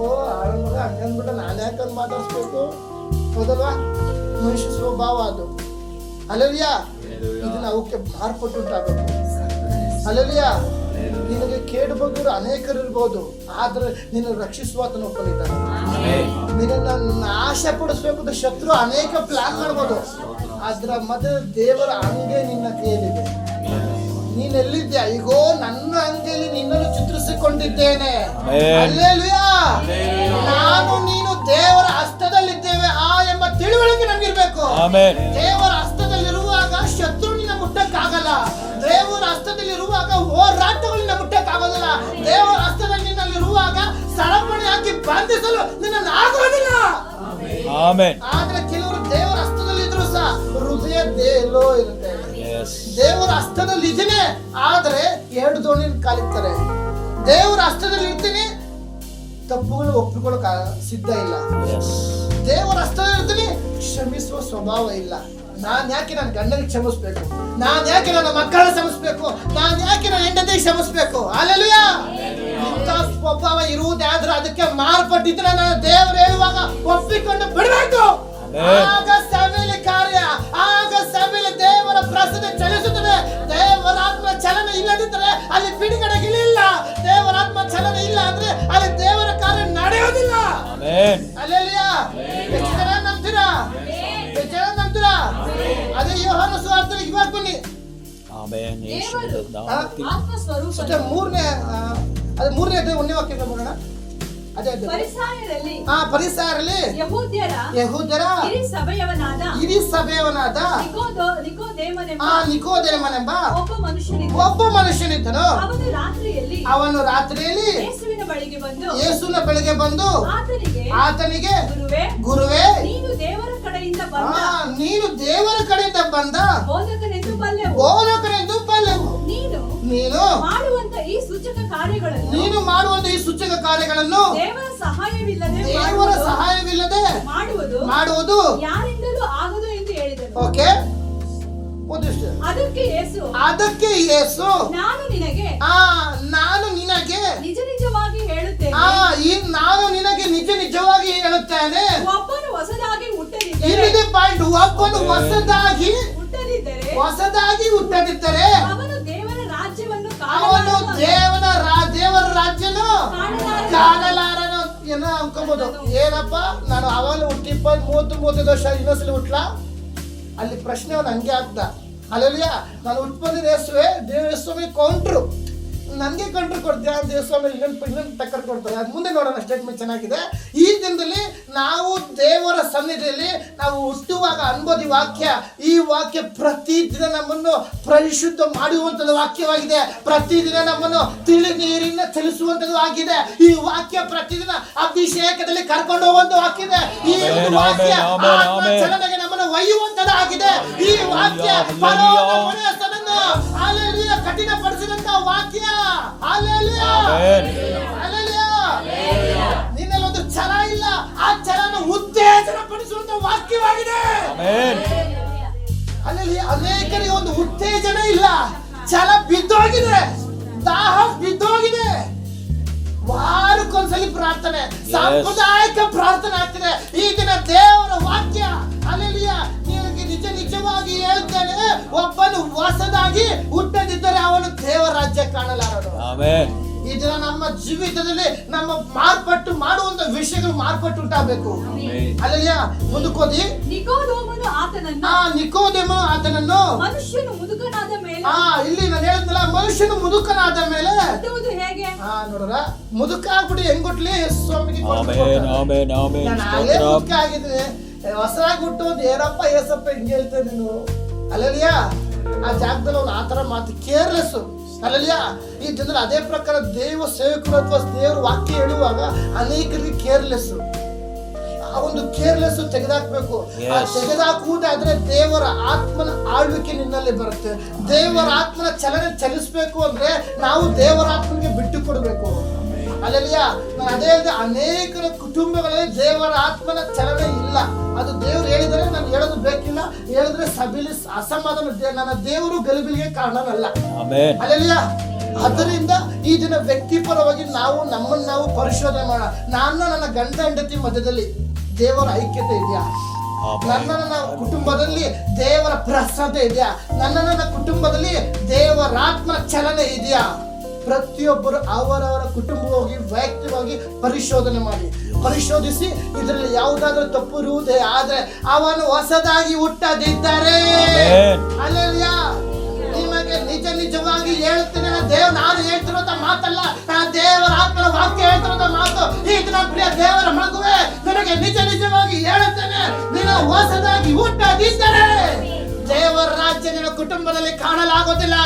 ಹಂಗಂದ್ಬಿಟ್ರೆ ನಾನು ಯಾಕಂದ್ ಮಾತಾಡ್ಸ್ಬೇಕು, ಹೌದಲ್ವಾ? ಮನುಷ್ಯ ಸ್ವಭಾವ ಅದು. ಅಲ್ಲಲ್ಯಾ, ಇದನ್ನ ಅವಕ್ಕೆ ಮಾರ್ಪಟ್ಟುಂಟಾಗಬೇಕು. ಅಲ್ಲಲ್ಯಾ, ನಿನಗೆ ಕೇಡು ಬಗ್ಗರು ಅನೇಕರು ಇರ್ಬೋದು, ಆದ್ರೆ ನಿನ್ನ ರಕ್ಷಿಸುವಾತನ ಒಬ್ಬನಿದ್ದಾನೆ. ನಿನ್ನ ನಾಶ ಪಡಿಸ್ಬೇಕು ಅಂತ ಶತ್ರು ಅನೇಕ ಪ್ಲಾನ್ ಮಾಡ್ಬೋದು, ಅದ್ರ ಮಧ್ಯೆ ದೇವರ ಅಂಗೆ ನಿನ್ನ ಕೈಯಲ್ಲಿದೆ. ನೀನ್ ಎಲ್ಲಿದ್ಯಾ? ಈಗೋ ನನ್ನ ಅಂಗೈಯಲ್ಲಿ ನಿನ್ನನ್ನು ಚಿತ್ರಿಸಿಕೊಂಡಿದ್ದೇನೆ. ಹಲ್ಲೆಲೂಯಾ. ನಾನು ನೀನು ದೇವರ ಹಸ್ತದಲ್ಲಿದ್ದೇವೆ ಎಂಬ ತಿಳುವಳಿಕೆ ನಮಗಿರ್ಬೇಕು. ದೇವರ ಹಸ್ತದಲ್ಲಿರುವಾಗ ಶತ್ರು ನಿನ್ನ ಮುಟ್ಟಕ್ಕಾಗಲ್ಲ. ದೇವರ ಹಸ್ತದಲ್ಲಿರುವಾಗ ಹೋರಾಟಗಳನ್ನ ಮುಟ್ಟಕ್ಕಾಗೋದಿಲ್ಲ. ದೇವರ ಹಸ್ತದಲ್ಲಿ ನಿನ್ನಲ್ಲಿರುವಾಗ ಸರಪಣಿ ಹಾಕಿ ಬಂಧಿಸಲು ನಿನ್ನ ಆಗೋದಿಲ್ಲ. ಆದ್ರೆ ಕೆಲವರು ದೇವರ ಹಸ್ತದಲ್ಲಿದ್ರು ಸಹ ಹೃದಯ ದೇಲೋ ಇರುತ್ತೆ. ದೇವರ ಹಸ್ತದಲ್ಲಿ ಇದ್ದೀನಿ ಆದ್ರೆ ಎರಡು ದೋಣಿ ಕಾಲಿರ್ತಾರೆ. ದೇವರ ಹಸ್ತದಲ್ಲಿ ಇರ್ತೀನಿ, ತಪ್ಪುಗಳು ಒಪ್ಪಿಕೊಳ್ಳೋಕೆ ಸಿದ್ಧ ಇಲ್ಲ. ದೇವರ ಹಸ್ತದಲ್ಲಿ ಇರ್ತೀನಿ, ಕ್ಷಮಿಸುವ ಸ್ವಭಾವ ಇಲ್ಲ. ನಾನ್ ಯಾಕೆ ನನ್ನ ಗಂಡನಿಗೆ ಕ್ಷಮಿಸ್ಬೇಕು? ನಾನ್ ಯಾಕೆ ನನ್ನ ಮಕ್ಕಳನ್ನ ಕ್ಷಮಿಸ್ಬೇಕು? ನಾನ್ ಯಾಕೆ ನನ್ನ ಹೆಂಡತಿಗೆ ಕ್ಷಮಿಸ್ಬೇಕು? ಹಲ್ಲೆಲೂಯಾ. ಇಂಥ ಸ್ವಭಾವ ಇರುವುದಾದ್ರೆ ಅದಕ್ಕೆ ಮಾರ್ಪಟ್ಟಿದ್ರೆ ನಾನು ದೇವರು ಹೇಳುವಾಗ ಒಪ್ಪಿಕೊಂಡು ಬಿಡಬೇಕು. ಆಗ ಸಭೆಯಲ್ಲಿ ಕಾರ್ಯ, ಆಗ ಸಭೆಯಲ್ಲಿ ದೇವರ ಪ್ರಸನ್ನ ಚಲಿಸುತ್ತದೆ. ದೇವರಾತ್ಮ ಚಲನೆ ಇಲ್ಲದಿದ್ದರೆ ಅಲ್ಲಿ ಬಿಡುಗಡೆಗಳಿಲ್ಲ. ದೇವರಾತ್ಮ ಚಲನೆ ಇಲ್ಲ ಅಂದ್ರೆ ಅಲ್ಲಿ ದೇವರ ಕಾರ್ಯ ನಡೆಯೋದಿಲ್ಲ. ಅಲ್ಲೆಲ್ಲಾ ಎಷ್ಟು ಜನ ನಂಬ್ತೀರಾ? ಎಷ್ಟು ಜನ ನಂಬ್ತೀರಾ? ಅದೇ ಯೋಹಾನ ಸುವಾರ್ತೆಯಲ್ಲಿ ಇವಾಗ ಬನ್ನಿ. ಮೂರನೇ ಒಂದನೇ ವಾಕ್ಯ ಬರೋಣ. ಫರಿಸಾಯರಲ್ಲಿ ಯೆಹೂದ್ಯರ ಹಿರಿ ಸಭೆಯವನಾದ ನಿಕೋದೇಮನೆಂಬ ಒಬ್ಬ ಮನುಷ್ಯನಿದ್ದನು. ಅವನು ರಾತ್ರಿಯಲ್ಲಿ ಯೇಸುವಿನ ಬಳಿಗೆ ಬಂದು ಆತನಿಗೆ, ಗುರುವೇ, ನೀನು ದೇವರ ಕಡೆಯಿಂದ ಬಂದ ಬೋಧಕನೆಂದು ಬಲ್ಲೆವು. ನೀನು ಮಾಡುವಂತ ಈ ಸೂಚಕ ಕಾರ್ಯಗಳನ್ನು ದೇವರ ಸಹಾಯವಿಲ್ಲದೆ ಮಾಡುವುದು ಯಾರಿಂದಲೂ ಆಗದು ಎಂದು ಹೇಳಿದನು. ಓಕೆ, ಅದಕ್ಕೆ ಯೇಸು ನಾನು ನಿನಗೆ ನಿಜ ನಿಜವಾಗಿ ಹೇಳುತ್ತೇನೆ, ನಾನು ನಿನಗೆ ನಿಜ ನಿಜವಾಗಿ ಹೇಳುತ್ತೇನೆ, ಒಬ್ಬನು ಹೊಸದಾಗಿ ಹುಟ್ಟದಿದ್ದರೆ ಒಬ್ಬನು ಹೊಸದಾಗಿ ಹುಟ್ಟದಿದ್ದರೆ ಅವನು ದೇವರ ರಾಜ್ಯನು ಕಾಣಲಾರನು. ಏನೋ ಅನ್ಕೋಬಹುದು, ಏನಪ್ಪ ನಾನು ಅವಾಗ ಹುಟ್ಟಿ 30-35 ವರ್ಷ ಇನ್ನೊಂದ್ಸಲಿ ಹುಟ್ಲಾ? ಅಲ್ಲಿ ಪ್ರಶ್ನೆ ಅವನು ಹಂಗೆ ಆಗ್ದ. ಅಲ್ಲಲ್ಯಾ, ನಾನು ಹುಟ್ಬಂದಿನ ಯೇಸುವೆ, ದೇವಸ್ವಾಮಿ ಕೌಂಟ್ರು ನನಗೆ ಕಂಟ್ರು ಕೊಡ್ತೀಯ, ದೇವಸ್ವಾಮಿ ಇನ್ನೊಂದು ಟಕ್ಕರ್ ಕೊಡ್ತಾರೆ. ಅದು ಮುಂದೆ ನೋಡೋಣ. ಸ್ಟೇಟ್ಮೆಂಟ್ ಚೆನ್ನಾಗಿದೆ. ಈ ದಿನದಲ್ಲಿ ನಾವು ದೇವರ ಸನ್ನಿಧಿಯಲ್ಲಿ ನಾವು ಹುಟ್ಟುವಾಗ ಅನ್ಬೋದು ಈ ವಾಕ್ಯ ಪ್ರತಿದಿನ ನಮ್ಮನ್ನು ಪರಿಶುದ್ಧ ಮಾಡುವಂಥದ್ದು ವಾಕ್ಯವಾಗಿದೆ. ಪ್ರತಿದಿನ ನಮ್ಮನ್ನು ತಿಳಿ ನೀರಿನ ಚಲಿಸುವಂಥದ್ದು ಆಗಿದೆ. ಈ ವಾಕ್ಯ ಪ್ರತಿದಿನ ಅಭಿಷೇಕದಲ್ಲಿ ಕರ್ಕೊಂಡು ಹೋಗುವಂತ ವಾಕ್ಯ ಇದೆ. ಈ ವಾಕ್ಯ ಚಲನೆಗೆ ನಮ್ಮನ್ನು ಒಯ್ಯುವಂಥದ್ದಾಗಿದೆ. ಈ ವಾಕ್ಯ ಕಠಿಣಪಡಿಸಿದಂತ ವಾಕ್ಯ. ನಿನ್ನಲ್ಲಿ ಒಂದು ಛಲ ಇಲ್ಲ, ಆ ಛಲನ ಉತ್ತೇಜನ ಪಡಿಸುವಂತ ವಾಕ್ಯವಾಗಿದೆ. ಅಲ್ಲಿ ಅನೇಕರಿಗೆ ಒಂದು ಉತ್ತೇಜನ ಇಲ್ಲ, ಛಲ ಬಿದ್ದೋಗಿದೆ, ದಾಹ ಬಿದ್ದೋಗಿದೆ. ವಾರಕ್ಕೊಂದ್ಸಲಿ ಪ್ರಾರ್ಥನೆ, ಸಾಂಪ್ರದಾಯಿಕ ಪ್ರಾರ್ಥನೆ ಆಗ್ತಿದೆ. ಈ ದಿನ ದೇವರ ವಾಕ್ಯ ಅಲ್ಲೆಲಿಯಾ ನಿನಗೆ ನಿಜ ನಿಜವಾಗಿ ಹೇಳ್ತಾನೆ, ಒಬ್ಬನು ಹೊಸದಾಗಿ ಹುಟ್ಟದಿದ್ದರೆ ಅವನು ದೇವರ ರಾಜ್ಯ ಕಾಣಲಾರನು. ಈ ದಿನ ನಮ್ಮ ಜೀವಿತದಲ್ಲಿ ನಮ್ಮ ಮಾರ್ಪಟ್ಟು ಮಾಡುವಂತ ವಿಷಯಗಳು ಮಾರ್ಪಟ್ಟು ಉಂಟಾಗಬೇಕು. ಅಲ್ಲೆಲಿಯಾ ಮುಂದಕ್ಕೋದಿ ನಿಕೋದೇಮನು ಆತನನ್ನು ಮನುಷ್ಯನು ಮುದುಕನಾದ ಮೇಲೆ, ಇಲ್ಲಿ ನಾನು ಹೇಳಿದ್ನಲ್ಲ, ಮನುಷ್ಯನು ಮುದುಕನಾದ ಮೇಲೆ ಹೇಗೆ ನೋಡ್ರ ಮುದುಕ ಆಗ್ಬಿಟ್ಟು ಹೆಂಗೊಟ್ಲಿ ಸ್ವಾಮಿಗೆ ಮುದುಕ ಆಗಿದ್ರೆ ಹೊಸರಾಗಿ ಹುಟ್ಟೋದು ಏನಪ್ಪ ಏಸಪ್ಪ ಹಿಂಗೆ ಹೇಳ್ತೇನೆ ನೀನು. ಅಲ್ಲಲಿಯಾ ಆ ಜಾಗದಲ್ಲಿ ಅವ್ನು ಆತರ ಮಾತು ಕೇರ್ಲೆಸ್ ಅಲ್ಲಲ್ಲಿಯ ಈ ಜನರು ಅದೇ ಪ್ರಕಾರ ದೇವ ಸೇವಕರು ಅಥವಾ ದೇವರ ವಾಕ್ಯ ಹೇಳುವಾಗ ಅನೇಕರಿಗೆ ಕೇರ್ಲೆಸ್, ಆ ಒಂದು ಕೇರ್ಲೆಸ್ ತೆಗೆದಾಕ್ಬೇಕು. ಆ ತೆಗೆದಾಕುವುದಾದ್ರೆ ದೇವರ ಆತ್ಮನ ಆಳ್ವಿಕೆ ನಿನ್ನಲ್ಲಿ ಬರುತ್ತೆ. ದೇವರ ಆತ್ಮನ ಚಲನೆ ಚಲಿಸ್ಬೇಕು ಅಂದ್ರೆ ನಾವು ದೇವರ ಆತ್ಮನಿಗೆ ಬಿಟ್ಟು ಕೊಡಬೇಕು. ಅಲ್ಲಲ್ಲಿಯ ನಾನು ಅದೇ ಹೇಳಿದೆ, ಅನೇಕರ ಕುಟುಂಬಗಳಲ್ಲಿ ದೇವರ ಆತ್ಮನ ಚಲನೆ ಇಲ್ಲ. ಅದು ದೇವ್ರು ಹೇಳಿದರೆ ನಾನು ಹೇಳೋದು ಬೇಕಿಲ್ಲ, ಹೇಳಿದ್ರೆ ಸಭೆಯಲ್ಲಿ ಅಸಮಾಧಾನ. ನನ್ನ ದೇವರು ಗಲಿಬಿಲಿಗೆ ಕಾರಣನಲ್ಲ. ಅಲ್ಲಲ್ಲಿಯ ಅದರಿಂದ ಈ ದಿನ ವ್ಯಕ್ತಿಪರವಾಗಿ ನಾವು ನಮ್ಮನ್ನು ನಾವು ಪರಿಶೋಧನೆ ಮಾಡೋಣ. ನನ್ನ ಗಂಡ ಹೆಂಡತಿ ಮಧ್ಯದಲ್ಲಿ ದೇವರ ಐಕ್ಯತೆ ಇದೆಯಾ? ನನ್ನ ಕುಟುಂಬದಲ್ಲಿ ದೇವರ ಪ್ರಸಾದ ಇದೆಯಾ? ನನ್ನ ಕುಟುಂಬದಲ್ಲಿ ದೇವರಾತ್ಮ ಚಲನೆ ಇದೆಯಾ? ಪ್ರತಿಯೊಬ್ಬರು ಅವರವರ ಕುಟುಂಬ ಹೋಗಿ ವೈಯಕ್ತಿಕವಾಗಿ ಪರಿಶೋಧನೆ ಮಾಡಿ, ಪರಿಶೋಧಿಸಿ ಇದರಲ್ಲಿ ಯಾವುದಾದ್ರೂ ತಪ್ಪು ಇರುವುದೇ ಆದ್ರೆ ಅವನು ಹೊಸದಾಗಿ ಹುಟ್ಟದಿದ್ದರೆ ಅಲ್ಲೆಲ್ಲ ನಿಮಗೆ ನಿಜವಾಗಿ ಹೇಳ್ತೇನೆ. ನಾನು ಹೇಳ್ತಿರೋದ ಮಾತಲ್ಲ, ನಾನು ದೇವರ ಆತ್ಮನ ವಾಕ್ಯ ಹೇಳ್ತಿರೋದ ಮಾತು. ಈ ದಿನ ಪ್ರಿಯ ದೇವರ ಮಗುವೆ, ನನಗೆ ನಿಜವಾಗಿ ಹೇಳುತ್ತೇನೆ, ನೀನು ಹೊಸದಾಗಿ ಹುಟ್ಟದಿದ್ದರೆ ದೇವರ ರಾಜ್ಯ ನಿನ್ನ ಕುಟುಂಬದಲ್ಲಿ ಕಾಣಲಾಗೋದಿಲ್ಲ.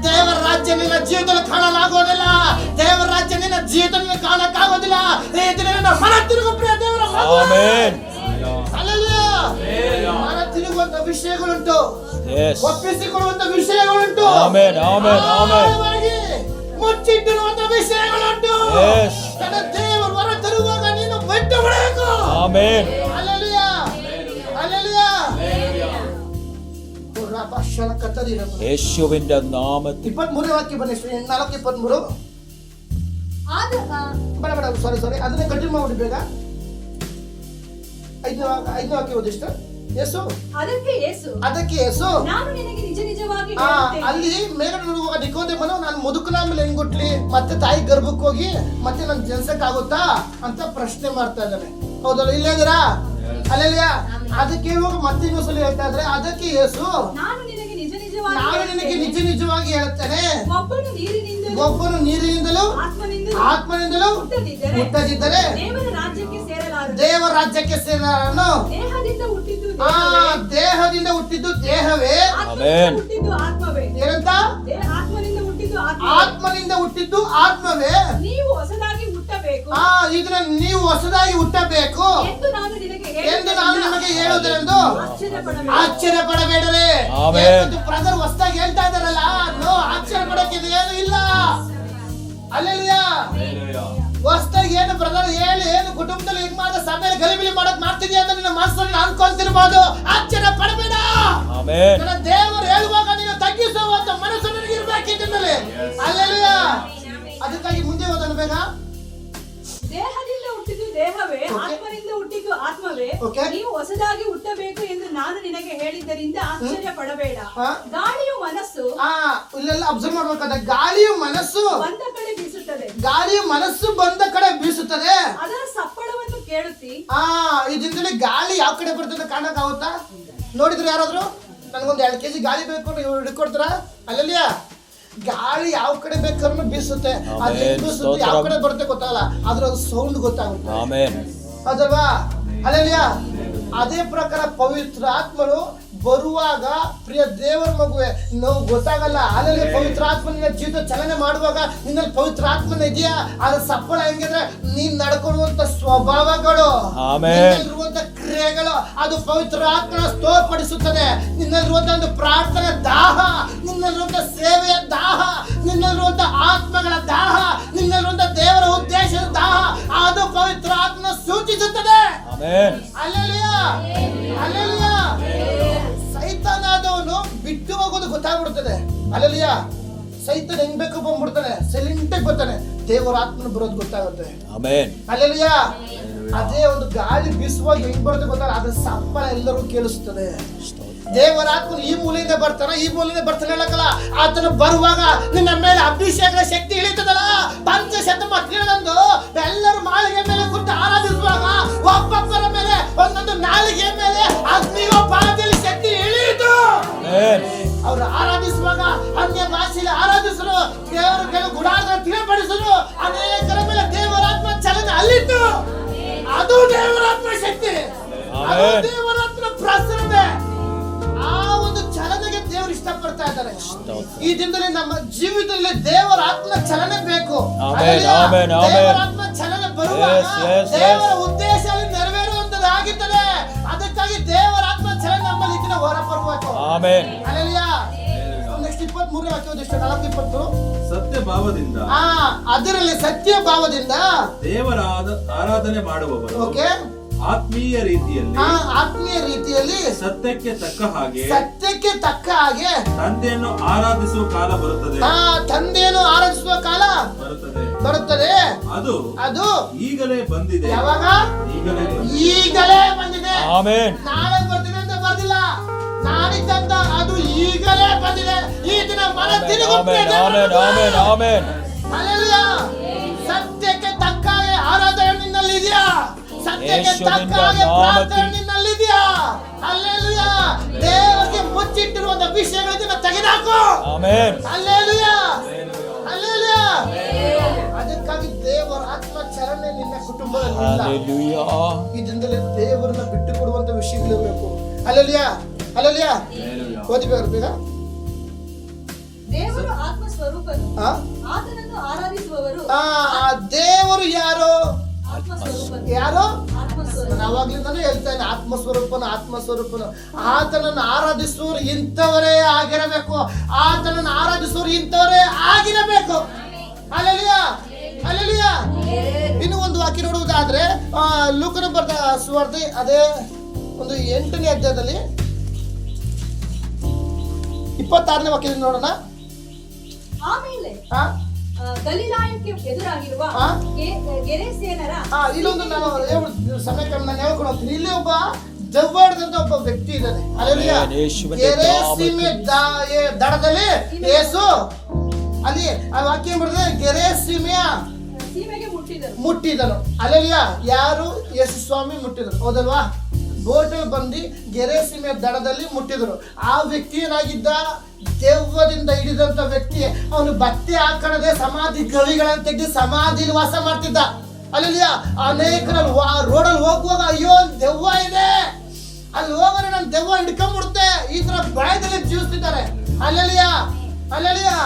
ದೇವರ ರಾಜ್ಯ ನಿನ್ನ ಜೀವಿತದಲ್ಲಿ ಕಾಣಲಾಗೋದಿಲ್ಲ. ದೇವರ ರಾಜ್ಯ ನಿನ್ನ ಜೀವಿತದಲ್ಲಿ ಕಾಣಕ್ಕಾಗೋದಿಲ್ಲ. ನಿನ್ನ ಮನ ತಿರುಗು ಪ್ರಿಯ ದೇವರ ಮನ ತಿರುಗುವಂತ ವಿಷಯಗಳುಂಟು, ಒಪ್ಪಿಸಿಕೊಡುವಂತ ವಿಷಯಗಳುಂಟು, ಮುಚ್ಚಿಟ್ಟಿರುವಂತ ವಿಷಯಗಳುಂಟು. ನನ್ನ ದೇವರು ಹೊರ ತರುವಾಗ ನೀನು ಬಿಟ್ಟು ಬಿಡಬೇಕು. ಯೇಸುವಿನ ನಾಮത്തിൽ 23ನೇ ವಾಕ್ಯ ಬನ್ನಿ, 4:23. ಬೇಡ ಸಾರಿ ಅದನ್ನೇ ಕಂಟಿನ್ಯೂ ಮಾಡ್ಬಿಡಿ ಬೇಗ. 5ನೇ ವಾಕ್ಯ ಓದಿಷ್ಟ. ಅದಕ್ಕೆ ಯೇಸು ನಾನು ನಿನಗೆ ನಿಜವಾಗಿ ಅಲ್ಲಿ ಮೇಲ್ಗಡೆ ನೋಡುವಾಗ ನಿಕೋದೇಮನು ನಾನು ಮುದುಕನ ಮೇಲೆ ಹೆಂಗ್ ಹುಟ್ಲಿ, ಮತ್ತೆ ತಾಯಿ ಗರ್ಭಕ್ಕೆ ಹೋಗಿ ಮತ್ತೆ ನನ್ ಜನಿಸಕ್ ಆಗುತ್ತಾ ಅಂತ ಪ್ರಶ್ನೆ ಮಾಡ್ತಾ ಇದ್ದಾನೆ. ಹೌದಲ್ಲ? ಇಲ್ಲೇದಿರಾ? ಅಲ್ಲೆಲ್ಲ ಅದಕ್ಕೆ ಇವಾಗ ಮತ್ತೆ ಇನ್ನೊಂದ್ಸಲ ಹೇಳ್ತಾ ಇದ್ರೆ, ಅದಕ್ಕೆ ಯೇಸು ನಾನು ನಿನಗೆ ನಿಜವಾಗಿ ಹೇಳ್ತೇನೆ, ಒಬ್ಬನು ನೀರಿನಿಂದಲೂ ಆತ್ಮನಿಂದಲೂ ಹುಟ್ಟದಿದ್ದರೆ ದೇವರ ರಾಜ್ಯಕ್ಕೆ ಸೇರಲಾರನು. ದೇಹದಿಂದ ಹುಟ್ಟಿದ್ದು ದೇಹವೇ, ಏನಂತ? ಆತ್ಮನಿಂದ ಹುಟ್ಟಿದ್ದು ಆತ್ಮವೇ. ನೀವು ಹೊಸದಾಗಿ ಹುಟ್ಟಬೇಕು, ಇದನ್ನ ನೀವು ಹೊಸದಾಗಿ ಹುಟ್ಟಬೇಕು ಎಂದು ನಾನು ನಿಮಗೆ ಹೇಳುವುದೆಂದು ಆಶ್ಚರ್ಯ ಪಡಬೇಡರೆ. ಬ್ರದರ್ ಹೊಸದಾಗಿ ಹೇಳ್ತಾ ಇದ್ದಾರಲ್ಲ, ಆಶ್ಚರ್ಯ ಪಡಕ್ಕೆ ಏನು ಇಲ್ಲ. ಅಲ್ಲೆಲ್ಲ ಹೊಸದಾಗಿ ಏನು ಬ್ರದರ್ ಹೇಳಿ ಏನು ಕುಟುಂಬದಲ್ಲಿ ಹೆಂಗ್ ಮಾಡಿದ ಸಭೆಯಲ್ಲಿ ಗಲಿಬಿಲಿ ಮಾಡ್ತಿದ್ಯಾ ಅಂತ ನಿನ್ನ ಮನಸ್ಸಲ್ಲಿ ಅನ್ಕೊಂತಿರ್ಬೋದು. ಆಶ್ಚರ್ಯ ಪಡಬೇಡ. ನನ್ನ ದೇವರು ಹೇಳುವಾಗ ನೀನು ತಗ್ಗಿಸುವಂತ ಮನಸ್ಸು ನನಗೆ ಇರ್ಬೇಕಿದ್ದಲ್ಲಿ. ಅಲ್ಲೆಲ್ಲ ಅದಕ್ಕಾಗಿ ಮುಂದೆ ಹೋದನು ಬೇಗ. ದೇಹದಿಂದ ಹುಟ್ಟಿದ್ದು ದೇಹವೇ, ಆತ್ಮನಿಂದ ಹುಟ್ಟಿದ್ದು ಆತ್ಮವೇ. ನೀವು ಹೊಸದಾಗಿ ಹುಟ್ಟಬೇಕು ಎಂದು ನಾನು ನಿನಗೆ ಹೇಳಿದ್ದರಿಂದ ಆಶ್ಚರ್ಯ ಪಡಬೇಡ. ಗಾಳಿಯು ಮನಸ್ಸು, ಇಲ್ಲೆಲ್ಲ ಅಬ್ಸರ್ವ್ ಮಾಡ್ಬೇಕಾದ, ಗಾಳಿಯು ಮನಸ್ಸು ಬಂದ ಕಡೆ ಬೀಸುತ್ತದೆ, ಗಾಳಿಯು ಮನಸ್ಸು ಬಂದ ಕಡೆ ಬೀಸುತ್ತದೆ, ಅದರ ಸಪ್ಪಳವನ್ನು ಕೇಳುತ್ತಿ. ಇದರಿಂದಲೇ ಗಾಳಿ ಯಾವ ಕಡೆ ಬರ್ತದೆ ಕಾಣಕ್ ಆಗುತ್ತಾ? ನೋಡಿದ್ರೆ ಯಾರಾದ್ರು ನನ್ಗೊಂದು 2 kg ಗಾಳಿ ಬೇಕು ಹಿಡ್ಕೊಡ್ತಾರ? ಅಲ್ಲಲ್ಲಿಯ ಗಾಳಿ ಯಾವ ಕಡೆ ಬೇಕಾದ್ರೂ ಬೀಸುತ್ತೆ. ಅದೇ ಬೀಸುತ್ತೆ, ಯಾವ ಕಡೆ ಬರುತ್ತೆ ಗೊತ್ತಾಗಲ್ಲ, ಆದ್ರೆ ಅದು ಸೌಂಡ್ ಗೊತ್ತಾಗುತ್ತೆ. ಅದಲ್ವಾ? ಅಲ್ಲಲ್ಲಿಯ ಅದೇ ಪ್ರಕಾರ ಪವಿತ್ರ ಆತ್ಮನು ಬರುವಾಗ ಪ್ರಿಯ ದೇವರ ಮಗುವೆ ನಾವು ಗೊತ್ತಾಗಲ್ಲ. ಅಲ್ಲಲ್ಲಿ ಪವಿತ್ರ ಆತ್ಮ ನಿನ್ನ ಜೀವಿತ ಚಲನೆ ಮಾಡುವಾಗ ನಿನ್ನಲ್ಲಿ ಪವಿತ್ರ ಆತ್ಮನ ಇದೆಯಾ? ಅದ್ರ ಸಪ್ಪಳ ಹೆಂಗಿದ್ರೆ ನೀನ್ ನಡ್ಕೊಳ್ಳುವಂತ ಸ್ವಭಾವಗಳು, ನಿನ್ನಲ್ಲಿರುವಂತ ಕ್ರಿಯೆಗಳು, ಅದು ಪವಿತ್ರ ಆತ್ಮನ ಸ್ತೋಪಡಿಸುತ್ತದೆ. ನಿನ್ನಲ್ಲಿರುವಂತ ಒಂದು ಪ್ರಾರ್ಥನೆ ದಾಹ, ನಿನ್ನಲ್ಲಿರುವಂತ ಸೇವೆಯ ದಾಹ, ನಿನ್ನಲ್ಲಿರುವಂತ ಆತ್ಮಗಳ ದಾಹ, ನಿನ್ನಲ್ಲಿರುವಂತ ದೇವರ ಉದ್ದೇಶದ ದಾಹ, ಅದು ಪವಿತ್ರ ಆತ್ಮನ ಸೂಚಿಸುತ್ತದೆ. Alleluia, alleluia. ಸೈತಾನಾದವನು ಬಿಟ್ಟು ಹೋಗೋದು ಗೊತ್ತಾಗ್ಬಿಡ್ತದೆ. ಅಲ್ಲೆಲ್ಲೂಯ. ಸೈತಾನ ಹೆಂಗ್ ಬೇಕು ಬಂದ್ಬಿಡ್ತಾನೆ, ಸೈಲೆಂಟ್ ಆಗಿ ಬರ್ತಾನೆ. ದೇವರ ಆತ್ಮನ ಬರೋದು ಗೊತ್ತಾಗುತ್ತೆ. ಅಲ್ಲೆಲ್ಲೂಯ. ಅದೇ ಒಂದು ಗಾಳಿ ಬೀಸುವಾಗ ಹೆಂಗ್ ಬರುತ್ತೆ ಗೊತ್ತಾಗಲ್ಲ, ಅದ್ರ ಸಪ್ಪಳ ಎಲ್ಲರೂ ಕೇಳಿಸುತ್ತದೆ. ದೇವರ ಆತ್ಮನು ಈ ಮೂಲೆಯಿಂದ ಬರ್ತಾನ, ಈ ಮೂಲೆಯಿಂದ ಬರ್ತಾನೆ ಹೇಳಕ್ಕಲ್ಲ. ಆತನು ಬರುವಾಗ ನಿನ್ನ ಮೇಲೆ ಅಭಿಷೇಕದ ಶಕ್ತಿ ಇಳಿತದಲ್ಲ. ಪಂಚಶತ ಮಕ್ಕಳಂದು ಎಲ್ಲರೂ ಮಾಳಿಗೆ ಮೇಲೆ ಕೂತು ಆರಾಧಿಸುವಾಗ ಒಬ್ಬೊಬ್ಬರ ಮೇಲೆ ಒಂದೊಂದು ನಾಲಿಗೆ ಮೇಲೆ ಅಗ್ನಿಗೋಪಾದಿಯಲ್ಲಿ ಶಕ್ತಿ ಇಳಿಯಿತು. ಅವರು ಆರಾಧಿಸುವಾಗ ಅನ್ಯ ಭಾಷೆಯಲ್ಲಿ ಆರಾಧಿಸಲು, ದೇವರ ಕೆಲವು ಗುಡಾರ ತಿಳಿಪಡಿಸಲು, ಅನೇಕರ ಮೇಲೆ ದೇವರಾತ್ಮ ಚಲನೆ ಅಲ್ಲಿತ್ತು. ಅದು ದೇವರಾತ್ಮ ಶಕ್ತಿ, ಅದು ದೇವರಾತ್ಮ ಪ್ರಸನ್ನತೆ. ಆ ಒಂದು ಚಲನೆಗೆ ದೇವರು ಇಷ್ಟಪಡ್ತಾ ಇದ್ದಾರೆ. ಈ ದಿನದಲ್ಲಿ ನಮ್ಮ ಜೀವಿತದಲ್ಲಿ ದೇವರ ಆತ್ಮ ಚಲನೆ ಬೇಕು. Amen, amen, amen. ದೇವರ ಆತ್ಮ ಚಲನೆ ಬರುವಾಗ Yes, yes, ದೇವರ ಉದ್ದೇಶ ನೆರವೇರುವಂತದ್ದಾಗಿರ್ತದೆ. ಅದಕ್ಕಾಗಿ ದೇವರ ಆತ್ಮ ಚಲನೆ ನಮ್ಮಲ್ಲಿ ಇದನ್ನ ಹೊರ ಬರಬೇಕು. ಆಮೆನ್. ಹಲ್ಲೆಲೂಯಾ. ನೆಕ್ಸ್ಟ್ 23ನೇ ವಾಕ್ಯ ಓದಿಷ್ಟು 4:20. ಸತ್ಯ ಭಾವದಿಂದ ಅದರಲ್ಲಿ ಸತ್ಯ ಭಾವದಿಂದ ದೇವರ ಆರಾಧನೆ ಮಾಡುವವರು ಓಕೆ ಆತ್ಮೀಯ ರೀತಿಯಲ್ಲಿ ಆತ್ಮೀಯ ರೀತಿಯಲ್ಲಿ ಸತ್ಯಕ್ಕೆ ತಕ್ಕ ಹಾಗೆ ತಂದೆಯನ್ನು ಆರಾಧಿಸುವ ಕಾಲ ಬರುತ್ತದೆ. ತಂದೆಯನ್ನು ಆರಾಧಿಸುವ ಕಾಲ ಬರುತ್ತದೆ. ಅದು ಈಗಲೇ ಬಂದಿದೆ. ಯಾವಾಗ? ಈಗಲೇ ಬಂದಿದೆ. ಆಮೆನ್. ನಾಳೆ ಬರ್ತಿದೆ ಅಂತ ಬರ್ದಿಲ್ಲ, ನಾಡಿದ್ದಂತ ಅದು ಈಗಲೇ ಬಂದಿದೆ. ಈ ದಿನ ಮನ ತಿರುಗುತ್ತದೆ. Amen, amen. ಹಲ್ಲೆಲೂಯಾ. ಸತ್ಯಕ್ಕೆ ತಕ್ಕ ಹಾಗೆ ಆರಾಧನೆ ನಿನ್ನಲ್ಲಿ ಇದೆಯಾ? ಸತ್ಯಕ್ಕೆ ತಕ್ಕ ಹಾಗೆ ಪ್ರಾರ್ಥನೆ ನಿನ್ನಲ್ಲಿ ಇದೆಯಾ? ಹಲ್ಲೆಲೂಯಾ. ದೇವರಿಗೆ ಮುಚ್ಚಿಟ್ಟಿರುವಂತ ವಿಷಯಗಳನ್ನು ತೆಗೆದುಹಾಕು. ಆಮೆನ್. ಹಲ್ಲೆಲೂಯಾ. ಹಲ್ಲೆಲೂಯಾ. ಅದಕ್ಕಾಗಿ ದೇವರ ಆತ್ಮ ಚಲನೆ ನಿನ್ನ ಕುಟುಂಬದಲ್ಲಿ ಇಲ್ಲ. ಹಲ್ಲೆಲೂಯಾ. ಈ ದಿನದಲ್ಲಿ ದೇವರನ್ನ ಬಿಟ್ಟು ಕೊಡುವಂತ ವಿಷಯಗಳಿರಬೇಕು. ಹಲ್ಲೆಲೂಯಾ. ಹಲ್ಲೆಲೂಯಾ. ಓದಿಬೇಕು ಬೇಗ. ದೇವರು ಆತ್ಮ ಸ್ವರೂಪನು, ಆತನನ್ನು ಆರಾಧಿಸುವವರು. ದೇವರು ಯಾರು? ಆತ್ಮ ಸ್ವರೂಪನು. ಯಾರು? ಆತ್ಮ ಸ್ವರೂಪ. ನಾನು ಅವಾಗ್ಲಿಂದಾನೇ ಹೇಳ್ತೇನೆ, ಆತ್ಮಸ್ವರೂಪನು. ಆತನನ್ನು ಆರಾಧಿಸುವವರು ಇಂಥವರೇ ಆಗಿರಬೇಕು. ಆತನನ್ನು ಆರಾಧಿಸುವವರು ಇಂಥವರೇ ಆಗಿರಬೇಕು. ಹಲ್ಲೆಲೂಯಾ. ಹಲ್ಲೆಲೂಯಾ. ಇನ್ನು ಒಂದು ವಾಕ್ಯ ನೋಡುವುದಾದ್ರೆ ಲೂಕನ ಬರೆದ ಸುವಾರ್ತೆ ಅದೇ ಒಂದು 8ನೇ ಅಧ್ಯಾಯದಲ್ಲಿ 26ನೇ ವಾಕ್ಯದಲ್ಲಿ ನೋಡೋಣ. ಆಮೇಲೆ ಗಲಿಲಾಯಕ್ಕೆ ಎದುರಾಗಿರುವ ಗೆರೇಸೇನರ ಇಲ್ಲೊಂದು ನಾನು ಸಮಯಕ್ಕೆ ನಾನು ಹೇಳ್ಕೊಂಡು ಹೋಗ್ತೀನಿ. ಇಲ್ಲಿ ಒಬ್ಬ ದೆವ್ವಾಡದಂತ ಒಬ್ಬ ವ್ಯಕ್ತಿ ಇದ್ದಾನೆ. ಹಲ್ಲೆಲೂಯಾ. ಗೆರೇಸೀಮೆ ದಡದಲ್ಲಿ ಯೇಸು ಅಲ್ಲಿ ಆ ವಾಕ್ಯ ಬರ್ತದೆ, ಗೆರೇಸೀಮೆಯ ಸೀಮೆಗೆ ಮುಟ್ಟಿದನು. ಹಲ್ಲೆಲೂಯಾ. ಯಾರು? ಯೇಸು ಸ್ವಾಮಿ ಮುಟ್ಟಿದರು. ಹೌದಲ್ವಾ? ಬೋಟಲ್ ಬಂದು ಗೆರೇಸೀಮೆಯ ದಡದಲ್ಲಿ ಮುಟ್ಟಿದರು. ಆ ವ್ಯಕ್ತಿ ಏನಾಗಿದ್ದ? ದೆವ್ವದಿಂದ ಹಿಡಿದಂತ ವ್ಯಕ್ತಿ. ಅವನು ಬಟ್ಟೆ ಹಾಕಣದೆ ಸಮಾಧಿ ಗವಿಗಳನ್ನು ತೆಗೆದು ಸಮಾಧಿಲಿ ವಾಸ ಮಾಡ್ತಿದ್ದ. ಹಲ್ಲೆಲೂಯಾ. ಅನೇಕರಲ್ಲಿ ರೋಡಲ್ಲಿ ಹೋಗುವಾಗ ಅಯ್ಯೋ ದೆವ್ವ ಇದೆ, ಅಲ್ಲಿ ಹೋಗೋಣ ನನ್ನ ದೆವ್ವ ಹಿಡ್ಕೊಂಡ್ಬಿಡುತ್ತೆ, ಈ ತರ ಭಯದಲ್ಲಿ ಜೀವಿಸ್ತಿದ್ದಾರೆ. ಹಲ್ಲೆಲೂಯಾ. ಹಲ್ಲೆಲೂಯಾ.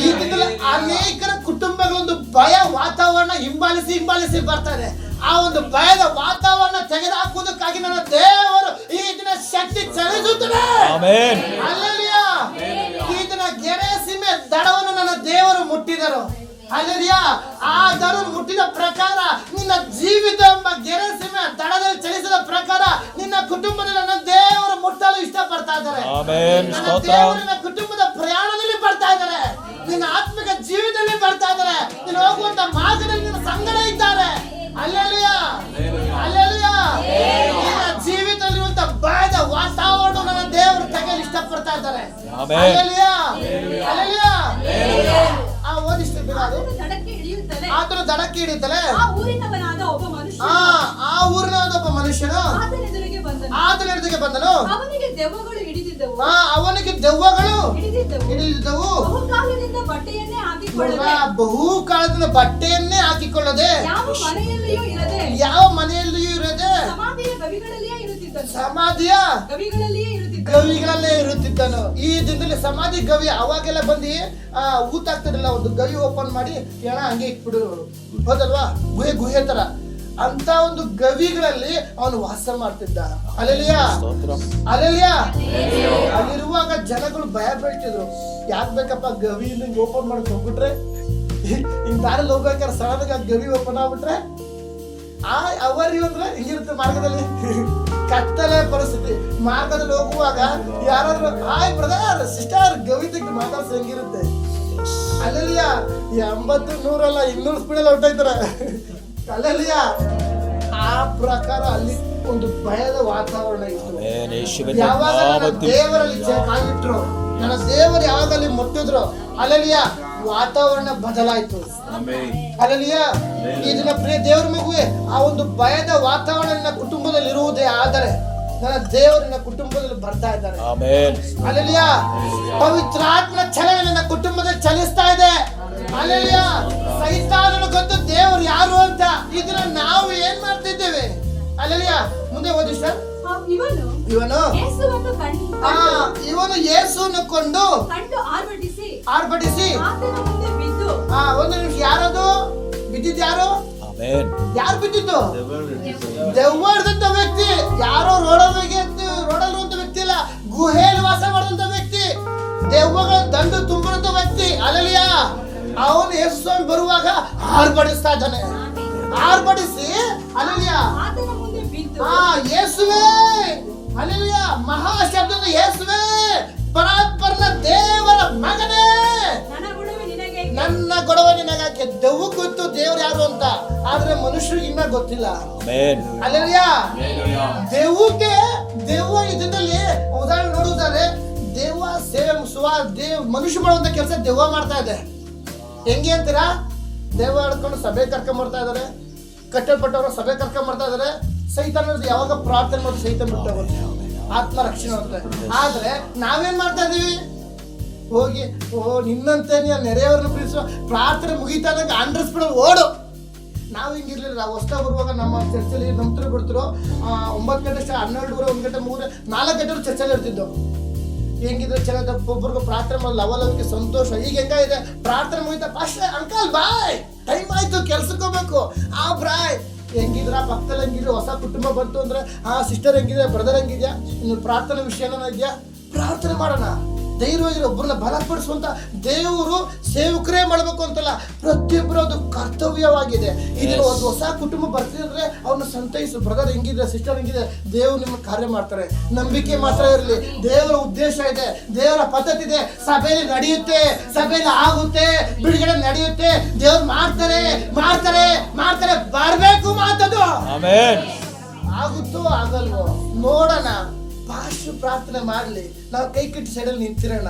ಈ ದಿನದಲ್ಲಿ ಅನೇಕರ ಕುಟುಂಬಗಳೊಂದು ಭಯ ವಾತಾವರಣ ಹಿಂಬಾಲಿಸಿ ಬರ್ತಾ ಇದೆ. ಆ ಒಂದು ಭಯದ ವಾತಾವರಣ ತೆಗೆದುಹಾಕುವುದಕ್ಕಾಗಿ ನನ್ನ ದೇವರು ಈ ದಿನ ಶಕ್ತಿ ಚಲಿಸುತ್ತದೆ. ಆಮೆನ್. ಹಲ್ಲೆಲೂಯಾ. ಈ ದಿನ ಗೆರೇಸೀಮೆ ದಡವನ್ನು ನನ್ನ ದೇವರು ಮುಟ್ಟಿದರು. ಹಲ್ಲೆಲೂಯಾ. ಆ ದಡ ಮುಟ್ಟಿದ ಪ್ರಕಾರ ನಿನ್ನ ಜೀವಿತ ಎಂಬ ಗೆರೇಸೀಮೆ ದಡದಲ್ಲಿ ಚಲಿಸಿದ ಪ್ರಕಾರ ನಿನ್ನ ಕುಟುಂಬದಲ್ಲಿ ನನ್ನ ದೇವರು ಮುಟ್ಟಲು ಇಷ್ಟಪಡ್ತಾ ಇದ್ದಾರೆ. ನನ್ನ ದೇವರಿನ ಕುಟುಂಬದ ಪ್ರಯಾಣದಲ್ಲಿ ಬರ್ತಾ ಇದ್ದಾರೆ. ನಿನ್ನ ಆತ್ಮಿಕ ಜೀವಿತದಲ್ಲಿ ಬರ್ತಾ ಇದ್ದಾರೆ. ನೀನು ಹೋಗುವಂತ ಮಾರ್ಗದಲ್ಲಿ ನಿನ್ನ ಸಂಗಡ ಇದ್ದಾರೆ. ಹಲ್ಲೆಲೂಯಾ. ಹಲ್ಲೆಲೂಯಾ. ನಿನ್ನ ಜೀವಿತದಲ್ಲಿರುವಂತ ಭಯದ ವಾತಾವರಣ ನನ್ನ ದೇವರು ತೆಗೆಯಲು ಇಷ್ಟಪಡ್ತಾ ಇದ್ದಾರೆ. ಹಲ್ಲೆಲೂಯಾ. ಹಲ್ಲೆಲೂಯಾ. ಓದಿಷ್ಟು ಬೇಗ ಅದು ಆತನು ದಡಕ್ಕೆ ಇಳಿಯುತ್ತಾನೆ. ಆ ಊರಿನವನಾದ ಒಬ್ಬ ಮನುಷ್ಯನು ಆತನ ಎದುರಿಗೆ ಬಂದನು. ಅವನಿಗೆ ದೆವ್ವಗಳು ಹಿಡಿದಿದ್ದವು. ಬಹುಕಾಲದಿಂದ ಬಟ್ಟೆಯನ್ನೇ ಹಾಕಿಕೊಳ್ಳದೆ ಯಾವ ಮನೆಯಲ್ಲಿಯೂ ಇರದೆ ಸಮಾಧಿಯ ಗವಿಗಳಲ್ಲೇ ಇರುತ್ತಿದ್ದನು. ಈ ದಿನದಲ್ಲಿ ಸಮಾಧಿ ಗವಿ ಅವಾಗೆಲ್ಲ ಬಂದು ಊತಾಗ್ತಿರಲಿಲ್ಲ. ಒಂದು ಗವಿ ಓಪನ್ ಮಾಡಿ ಹೆಣ ಹಂಗೆ ಇಟ್ಬಿಡು, ಹೌದಲ್ವಾ? ಗುಹೆ ತರ ಅಂತ ಒಂದು ಗವಿಗಳಲ್ಲಿ ಅವನು ವಾಸ ಮಾಡ್ತಿದ್ದ. ಹಲ್ಲೆಲೂಯಾ. ಹಲ್ಲೆಲೂಯಾ. ಅಲ್ಲಿರುವಾಗ ಜನಗಳು ಭಯ ಬೀಳ್ತಿದ್ರು. ಯಾಕೆ ಬೇಕಪ್ಪ ಗವಿಯಿಂದ ಹಿಂಗ್ ಓಪನ್ ಮಾಡಕ್ ಹೋಗ್ಬಿಟ್ರೆ, ಹಿಂಗ್ ದಾರಲ್ಲಿ ಹೋಗ್ಬೇಕಾದ್ರೆ ಸಡನ್ ಆಗಿ ಗವಿ ಓಪನ್ ಆಗ್ಬಿಟ್ರೆ ಅವರಿ ಅಂದ್ರೆ ಹಿಂಗಿರುತ್ತೆ ಮಾರ್ಗದಲ್ಲಿ ಕತ್ತಲೆ ಪರಿಸ್ಥಿತಿ. ಮಾರ್ಗದಲ್ಲಿ ಹೋಗುವಾಗ ಯಾರಾದ್ರೂ ಹಾಯ್ ಬ್ರದರ್ ಸಿಸ್ಟರ್ ಗವಿ ತೆಗೆದು ಮಾತಾಡ್ಸ ಹೆಂಗಿರುತ್ತೆ. ಹಲ್ಲೆಲೂಯಾ. 80 100 200 ಸ್ಪೀಡಲ್ಲಿ ಹೊರಟಾಯ್ತಾರೆ. ಹಲ್ಲೆಲೂಯಾ. ಆ ಪ್ರಕಾರ ಅಲ್ಲಿ ಒಂದು ಭಯದ ವಾತಾವರಣ ಇತ್ತು. ಯಾವಾಗ ನನ್ನ ದೇವರಲ್ಲಿ ಕಾಲಿಟ್ರು, ನನ್ನ ದೇವರು ಯಾವಾಗ ಅಲ್ಲಿ ಮುಟ್ಟಿದ್ರು, ಹಲ್ಲೆಲೂಯಾ, ವಾತಾವರಣ ಬದಲಾಯಿತು. ಹಲ್ಲೆಲೂಯಾ. ಈ ದಿನ ಪ್ರಿಯ ದೇವರ ಮಗುವೆ, ಆ ಒಂದು ಭಯದ ವಾತಾವರಣ ನಿನ್ನ ಕುಟುಂಬದಲ್ಲಿ ಇರುವುದೇ ಆದರೆ ನನ್ನ ದೇವರಿನ ಕುಟುಂಬದಲ್ಲಿ ಬರ್ತಾ ಇದ್ದಾರೆ. ಹಲ್ಲೆಲೂಯಾ. ಪವಿತ್ರಾತ್ಮನ ಚಲನೆ ನನ್ನ ಕುಟುಂಬದಲ್ಲಿ ಚಲಿಸ್ತಾ ಇದೆ. ಹಲ್ಲೆಲೂಯಾ. ಸೈತಾನನ ಗೊತ್ತು ದೇವರು ಯಾರು ಅಂತ. ಇದನ್ನ ನಾವು ಏನ್ ಮಾಡ್ತಿದ್ದೇವೆ? ಹಲ್ಲೆಲೂಯಾ. ಮುಂದೆ ಓದಿ ಸರ್. ಇವನು ಅವನು ಯೇಸುವನ್ನು ಕೊಂಡು ಕಂಡು ಆರ್ಭಟಿಸಿ ಆರ್ಭಟಿಸಿ ಆತನ ಮುಂದೆ ಬಿದ್ದು. ಒಂದು ನಿಮಿಷ, ಯಾರದು ಬಿದ್ದಿದ್ದು? ಯಾರು ಆಮೆನ್. ಯಾರು ಬಿದ್ದಿದ್ದು? ದೆವ್ವ ಹಿಡಿದಂತ ವ್ಯಕ್ತಿ. ಯಾರೋ ರೋಡಲ್ಲಿ ಇರುವಂತ ವ್ಯಕ್ತಿ ಇಲ್ಲ, ಗುಹೆಯಲ್ಲಿ ವಾಸ ಮಾಡುವಂತ ವ್ಯಕ್ತಿ, ದೆವ್ವಗಳ ದಂಡು ತುಂಬಿರುವಂತ ವ್ಯಕ್ತಿ. ಅಲ್ಲಲಿಯ ಅವನು ಯೇಸು ಸ್ವಾಮಿ ಬರುವಾಗ ಆರ್ಭಟಿಸ್ತಾ ಇದ್ದಾನೆ. ಆರ್ಭಟಿಸಿ ಅಲ್ಲಲಿಯ ಆತನ ಮುಂದೆ ಬಿದ್ದು. ಯೇಸುವೇ, ಅಲ್ಲಲಿಯ ಮಹಾ ಶಬ್ದದ ಯೇಸುವೇ, ಪರಾತ್ಪರನ ದೇವರ ಮಗನೇ, ನನ್ನ ಗೊಡವೆ ನಿನಗಾಕೆ. ದೆವ್ವ ಗೊತ್ತು ದೇವ್ರು ಯಾರು ಅಂತ, ಆದ್ರೆ ಮನುಷ್ಯರಿಗೆ ಇನ್ನ ಗೊತ್ತಿಲ್ಲ. ಅಲ್ಲಲಿಯ ದೆವ್ವಕ್ಕೆ, ದೆವ್ವ ಇದರಲ್ಲಿ ಉದಾಹರಣೆ ನೋಡುವುದಾದ್ರೆ, ದೆವ್ವ ಸೇವೆ ಮನುಷ್ಯ ಮಾಡುವಂತ ಕೆಲಸ ದೆವ್ವ ಮಾಡ್ತಾ ಇದೆ. ಹೆಂಗೆ ಅಂತೀರಾ? ದೆವ್ವ ಹಿಡ್ಕೊಂಡು ಸಭೆ ಕರ್ಕೊಂಡ್ ಬರ್ತಾ ಇದಾರೆ, ಕಟ್ಟಲ್ಪಟ್ಟವರು ಸಭೆ ಕರ್ಕೊಂಡ್ ಬರ್ತಾ ಇದಾರೆ. ಸೈತಾನ ಯಾವಾಗ ಪ್ರಾರ್ಥನೆ ಮಾಡಿ ಸೈತಾನ ಬಿಟ್ಟು ಹೋಗುತ್ತೆ, ಆತ್ಮ ರಕ್ಷಣೆ ಆಗುತ್ತೆ. ಆದ್ರೆ ನಾವೇನ್ ಮಾಡ್ತಾ ಇದೀವಿ? ಹೋಗಿ ನಿನ್ನಂತೆ ನೆರೆಯವ್ರನ್ನ ಪ್ರೀತಿಸುವ, ಪ್ರಾರ್ಥನೆ ಮುಗಿತಾ ಇದ್ದಂಗೆ ಅಂಡರ್ಸ್ಬಿಡೋ ಓಡು. ನಾವು ಹಿಂಗಿರ್ಲಿಲ್ಲ. ಹೊಸ್ತಾಗ ಬರುವಾಗ ನಮ್ಮ ಚರ್ಚಲ್ಲಿ ನಂತರ ಬಿಡ್ತಿರೋ 9 ಗಂಟೆ 12 1 ಗಂಟೆ 3 4 ಗಂಟೆ ಚರ್ಚಲ್ಲಿ ಇರ್ತಿದ್ದು. ಹೆಂಗಿದ್ರೆ ಚೆನ್ನಾಗಿ ಒಬ್ಬರಿಗೂ ಪ್ರಾರ್ಥನೆ ಮಾಡಿ ಲವಲವಿಕೆ ಸಂತೋಷ. ಈಗ ಹೆಂಗಿದೆ? ಪ್ರಾರ್ಥನೆ ಮುಗಿತಾ ಪಾಸ್ಟರ್ ಅಂಕಲ್ ಬಾಯ್, ಟೈಮ್ ಆಯ್ತು, ಕೆಲ್ಸಕ್ಕೆ ಹೋಗ್ಬೇಕು. ಬ್ರಾಯ್ ಹೆಂಗಿದ್ರ, ಪಕ್ಕದಲ್ಲಿ ಹೆಂಗಿದ್ರೆ, ಹೊಸ ಕುಟುಂಬ ಬಂತು ಅಂದ್ರೆ ಸಿಸ್ಟರ್ ಹೆಂಗಿದೆ, ಬ್ರದರ್ ಹೆಂಗಿದ್ಯಾ, ಇನ್ನು ಪ್ರಾರ್ಥನೆ ವಿಷಯ ಇದೆಯಾ, ಪ್ರಾರ್ಥನೆ ಮಾಡೋಣ. ಧೈರ್ಯವಾಗಿ ಒಬ್ಬರನ್ನ ಬಲಪಡಿಸುವಂತ ದೇವರು ಸೇವಕರೇ ಮಾಡಬೇಕು ಅಂತಲ್ಲ, ಪ್ರತಿಯೊಬ್ಬರು ಅದು ಕರ್ತವ್ಯವಾಗಿದೆ. ಇದನ್ನು ಒಂದು ಹೊಸ ಕುಟುಂಬ ಬರ್ತಿದ್ರೆ ಅವ್ರನ್ನ ಸಂತೈಸು. ಬ್ರದರ್ ಹೆಂಗಿದೆ, ಸಿಸ್ಟರ್ ಹೆಂಗಿದೆ, ದೇವ್ರು ನಿಮ್ಮ ಕಾರ್ಯ ಮಾಡ್ತಾರೆ. ನಂಬಿಕೆ ಮಾತ್ರ ಇರಲಿ. ದೇವರ ಉದ್ದೇಶ ಇದೆ, ದೇವರ ಪದ್ಧತಿ ಇದೆ. ಸಭೆಯಲ್ಲಿ ನಡೆಯುತ್ತೆ, ಸಭೆಯಲ್ಲಿ ಆಗುತ್ತೆ, ಬಿಡುಗಡೆ ನಡೆಯುತ್ತೆ. ದೇವ್ರು ಮಾಡ್ತಾರೆ ಮಾಡ್ತಾರೆ ಮಾಡ್ತಾರೆ. ಬರ್ಬೇಕು ಮಾತದು. ಆಗುತ್ತೋ ಆಗಲ್ವೋ ನೋಡೋಣ. ಪಾಸ್ಟರ್ ಪ್ರಾರ್ಥನೆ ಮಾಡ್ಲಿ, ನಾವು ಕೈ ಕಟ್ಟಿ ಸೈಡಲ್ಲಿ ನಿಂತಿರೋಣ.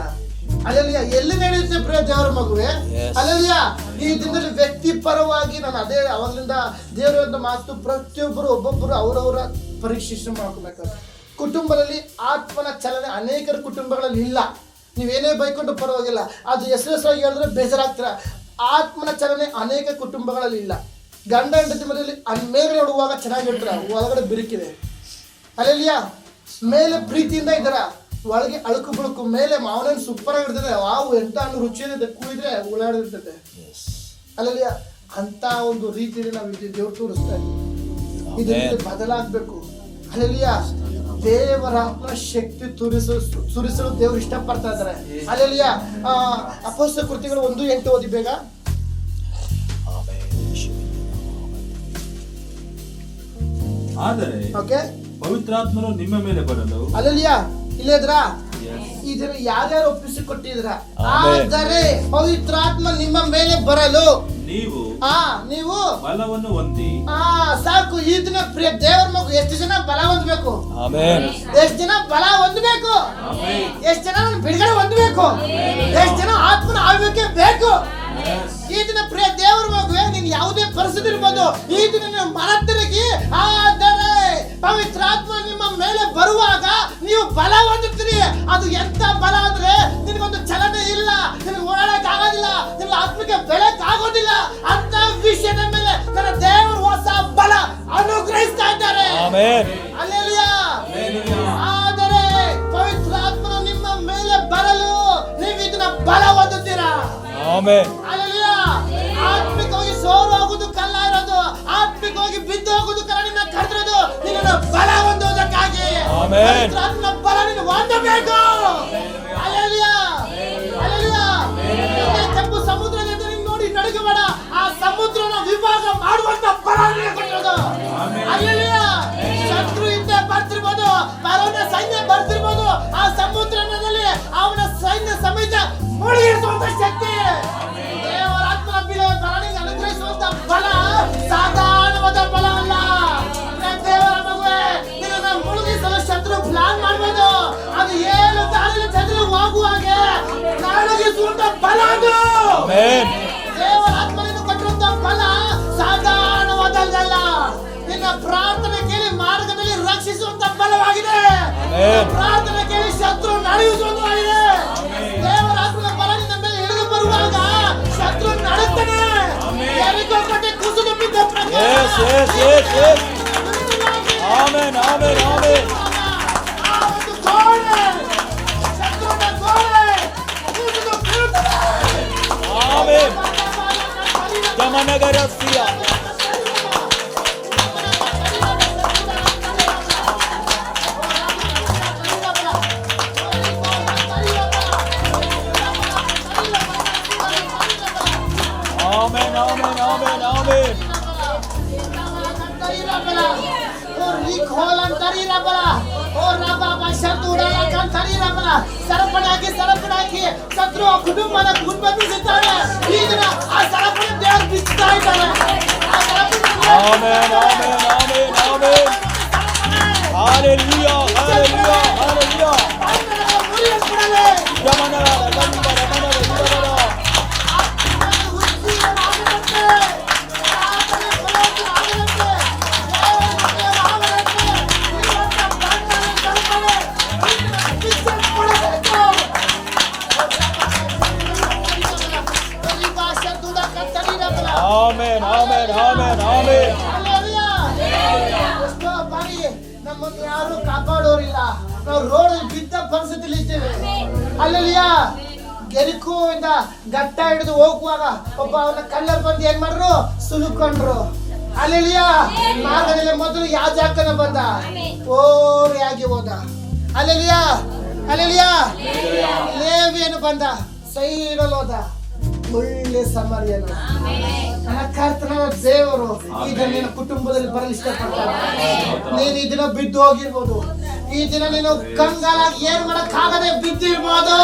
ಅಲ್ಲಲ್ಲಿಯ ಎಲ್ಲಿ ನಡೆಯುತ್ತೆ ಪ್ರಿಯ ದೇವರ ಮಗುವೆ? ಅಲ್ಲಲ್ಲಿಯ ಈ ದಿನದಲ್ಲಿ ವ್ಯಕ್ತಿ ಪರವಾಗಿ ನಾನು ಅದೇ ಅವಾಗಲಿಂದ ದೇವರ ಮಾತು, ಪ್ರತಿಯೊಬ್ಬರು ಒಬ್ಬೊಬ್ಬರು ಅವರವರ ಪರೀಕ್ಷೆ ಮಾಡ್ಕೋಬೇಕಾದ್ರೆ. ಕುಟುಂಬದಲ್ಲಿ ಆತ್ಮನ ಚಲನೆ ಅನೇಕರ ಕುಟುಂಬಗಳಲ್ಲಿ ಇಲ್ಲ. ನೀವೇನೇ ಬೈಕೊಂಡು ಪರವಾಗಿಲ್ಲ, ಅದು ಹೆಸರಾಗಿ ಹೇಳಿದ್ರೆ ಬೇಜಾರಾಗ್ತೀರ. ಆತ್ಮನ ಚಲನೆ ಅನೇಕ ಕುಟುಂಬಗಳಲ್ಲಿ ಇಲ್ಲ. ಗಂಡ ಹೆಂಡತಿ ಮನೆಯಲ್ಲಿ ಮೇಲೆ ನೋಡುವಾಗ ಚೆನ್ನಾಗಿರ್ತಾರೆ, ಒಳಗಡೆ ಬಿರುಕಿದೆ. ಅಲ್ಲಲ್ಲಿಯ ಮೇಲೆ ಪ್ರೀತಿಯಿಂದ ಇದ್ದಾರ, ಒಳಗೆ ಅಳುಕು ಬಳುಕು. ಮೇಲೆ ಮಾವನೇನು ಸೂಪರ್ ಆಗಿರ್ತದೆ, ವಾವು ಎಂತ ಹಣ್ಣು ರುಚಿಯಿದೆ, ಕೂಡಿದ್ರೆ ಉಳ್ಳಾಡಿರ್ತದೆ. ಅಲ್ಲಲ್ಲಿ ಅಂತ ಒಂದು ರೀತಿಯಲ್ಲಿ ನಾವು ದೇವ್ರು ತೋರಿಸ್ತಾ ಇದ್ದೀವಿ. ಇದರಲ್ಲಿ ಬದಲಾಗಬೇಕು. ಅಲ್ಲಲ್ಲಿಯ ದೇವರ ಆತ್ಮ ಶಕ್ತಿ ಸುರಿಸಲು ದೇವರು ಇಷ್ಟಪಡ್ತಾ ಇದ್ದಾರೆ. ಅಲ್ಲಲ್ಲಿಯ ಅಪೊಸ್ತಲ ಕೃತ್ಯಗಳು 1:8 ಓದಿ ಬೇಗ. ಆದರೆ ಓಕೆ, ಪವಿತ್ರಾತ್ಮನು ನಿಮ್ಮ ಮೇಲೆ ಬರಲು. ಅಲ್ಲಲ್ಲಿಯ ಇಲ್ಲೇದ್ರ ಇದನ್ನು ಯಾರ್ಯಾರು ಒಪ್ಪಿಸಿಕೊಟ್ಟಿದ್ರ? ಆದರೆ ಪವಿತ್ರಾತ್ಮ ನಿಮ್ಮ ಮೇಲೆ ಬರಲು ನೀವು ಬಲವನ್ನು ಹೊಂದಿ. ಸಾಕು. ಈ ದಿನ ಪ್ರಿಯ ದೇವರ ಮಗು, ಎಷ್ಟು ಜನ ಬಲ ಹೊಂದಬೇಕು? ಎಷ್ಟು ಜನ ಬಲ ಹೊಂದಬೇಕು? ಎಷ್ಟು ಜನ ಬಿಡುಗಡೆ ಹೊಂದಬೇಕು? ಎಷ್ಟು ಜನ ಆತ್ಮನ ಆಳ್ವಿಕೆ ಬೇಕು? ಈ ದಿನ ಪ್ರಿಯ ದೇವರ ಮಗುವೆ, ನೀನ್ ಯಾವುದೇ ಪರಿಸ್ಥಿತಿ ಇರ್ಬೋದು, ಈ ದಿನ ನೀವು ಮನ ತಿರುಗಿ, ಆದರೆ ಪವಿತ್ರಾತ್ಮ ನಿಮ್ಮ ಮೇಲೆ ಬರುವಾಗ ನೀವು ಬಲ ಹೊಂದುತ್ತೀರಿ. ಅದು ಎಂತ ಬಲ ಅಂದ್ರೆ, ನಿನಗೊಂದು ಚಲನೆ ಇಲ್ಲ, ನಿನಗೆ ಓಡಾಡಕ್ ಆಗೋದಿಲ್ಲ, ನಿನ್ನ ಆತ್ಮಕ್ಕೆ ಬೆಳಕ್ ಆಗೋದಿಲ್ಲ. ಅಂತ ವಿಷಯದ ಮೇಲೆ ನನ್ನ ದೇವರು ಹೊಸ ಬಲ ಅನುಗ್ರಹಿಸ್ತಾ ಇದ್ದಾರೆ. ಅಲ್ಲೆಲಿಯ. ಆದರೆ ಪವಿತ್ರಾತ್ಮನ ನಿಮ್ಮ ಮೇಲೆ ಬರಲು ನೀವು ಇದನ್ನ ಬಲ ಹೊಂದುತ್ತೀರಾ? ಅಲ್ಲೆಲಿಯ. ಆತ್ಮಿಕವಾಗಿ ಸೋಲು ಹೋಗುದು ಕಲ್ಲ ಇರೋದು, ಆತ್ಮಿಕವಾಗಿ ಬಿದ್ದು ಹೋಗುದು ಕಲ್ಲ ನಿನ್ನ ಕರೆದಿರೋದು, ನಿನ್ನ ಬಲ ಹೊಂದುವುದಕ್ಕಾಗಿ. ಪವಿತ್ರಾತ್ಮನ ಬಲ ನೀನು ಹೊಂದಬೇಕು. ಅಲ್ಲೆಲಿಯ. ಅಲ್ಲೆಲಿಯ. ಕೆಂಪು ಸಮುದ್ರದಿಂದ ನೀನು ನೋಡಿ ನಡುಗಬೇಡ. ಆ ಸಮುದ್ರನ ವಿಭಾಗ ಮಾಡುವಂತ ಬಲ ನಿನಗೆ ಕೊಟ್ಟಿರೋದು. ಅಲ್ಲೆಲಿಯ. ಶತ್ರು ಹಿಂದೆ ಬರ್ತಿರ್ಬೋದು, ಫರೋನ ಸೈನ್ಯ ಬರ್ತಿರ್ಬೋದು, ಆ ಸಮುದ್ರದಲ್ಲಿ ಅವನ ಸೈನ್ಯ ಸಮೇತ ಮುಳುಗಿಸುವಂತ ಶಕ್ತಿ ದೇವರ ಆತ್ಮನ ಬಲನಿಗೆ ಅನುಗ್ರಹಿಸುವಂತ ಬಲ ಸಾಧಾರಣವಾದ ಬಲ ಅಲ್ಲ. ದೇವರ ಮಗುವೆ, ನಿನ್ನ ಮುಳುಗಿಸಲು ಶತ್ರು ಪ್ಲಾನ್ ಮಾಡ್ಬೋದು. ಅದು ಏನು ದಾರಿಯಲ್ಲಿ ಚಂದ್ರ ಹೋಗುವಾಗೆ ನಡುಗಿಸುವಂತ ಬಲ ಅದು. ದೇವರ ಆತ್ಮನಿಂದ ಕೊಟ್ಟಿರುವಂತ ಬಲ ಸಾಧಾರಣವಾದಲ್ಲ. ನಿನ್ನ ಪ್ರಾರ್ಥನೆ ಕೇಳಿ ಮಾರ್ಗದಲ್ಲಿ ರಕ್ಷಿಸುವಂತ ಬಲವಾಗಿದೆ. ಪ್ರಾರ್ಥನೆ ಕೇಳಿ ಶತ್ರು ನಡೆಯುವುದಾಗಿದೆ. ದೇವರ ಆತ್ಮನ ಬಲ ನಿನ್ನ ಮೇಲೆ ಇಳಿದು ಬರುವಾಗ ಶತ್ರು ನಡುತ್ತಾನೆ. ಕೋಟೆ ಕುಸಿದು ಬಿದ್ದ ಶತ್ರು Gracia. Amen, amen, amen, amen. ಸರಪಣಾಕಿ ಶತ್ರು ಕುಟುಂಬನ ಗುಂಪನ್ನಿಸಿದ್ದಾನೆ. ಈಗ ಆ ಸರಪಣಿ ದೇವರು ಬಿಚ್ಚುತ್ತಾ ಇದ್ದಾನೆ. Amen, amen, amen, amen. Hallelujah, hallelujah, hallelujah. Ramana, Ramana, Ramana, Ramana. Amen, amen, amen, amen. ಎಷ್ಟೋ ಬಾರಿ ನಮ್ಮನ್ನು ಯಾರು ಕಾಪಾಡೋರಿಲ್ಲ. ನಾವು ರೋಡಲ್ಲಿ ಬಿದ್ದ ಪರಿಸ್ಥಿತಿಲಿ ಇದ್ದೇವೆ. ಅಲ್ಲಲ್ಲಿಯ ಗೆರಿಕು ಇಂದ ಗಟ್ಟ ಹಿಡಿದು ಹೋಗುವಾಗ ಒಬ್ಬ ಅವನ ಕಲ್ಲಲ್ಲಿ ಬಂದು ಏನ್ ಮಾಡ್ರು, ಸುಲುಕೊಂಡ್ರು. ಅಲ್ಲಲ್ಲಿಯ ಮಾರ್ಗದಲ್ಲಿ ಮೊದಲು ಯಾಜಕನ ಬಂದ, ಓರಿಯಾಗಿ ಹೋದ. ಅಲ್ಲಲ್ಲಿಯ ಅಲ್ಲಲ್ಲಿಯ ಲೇವಿಯನು ಬಂದ, ಸೈಡಲ್ಲಿ ಹೋದ. ಒಳ್ಳೆ ಸಮರ್ಯನು ನನ್ನ ಕರ್ತನ ದೇವರು ಈ ದಿನ ನಿನ್ನ ಕುಟುಂಬದಲ್ಲಿ ಬರಲು ಇಷ್ಟಪಡ್ತಾರೆ. ನೀನು ಈ ದಿನ ಬಿದ್ದು ಹೋಗಿರ್ಬೋದು. ಈ ದಿನ ನೀನು ಕಂಗಾಲಾಗಿ ಏನ್ ಮಾಡಕ್ಕಾಗದೆ ಬಿದ್ದಿರ್ಬೋದು.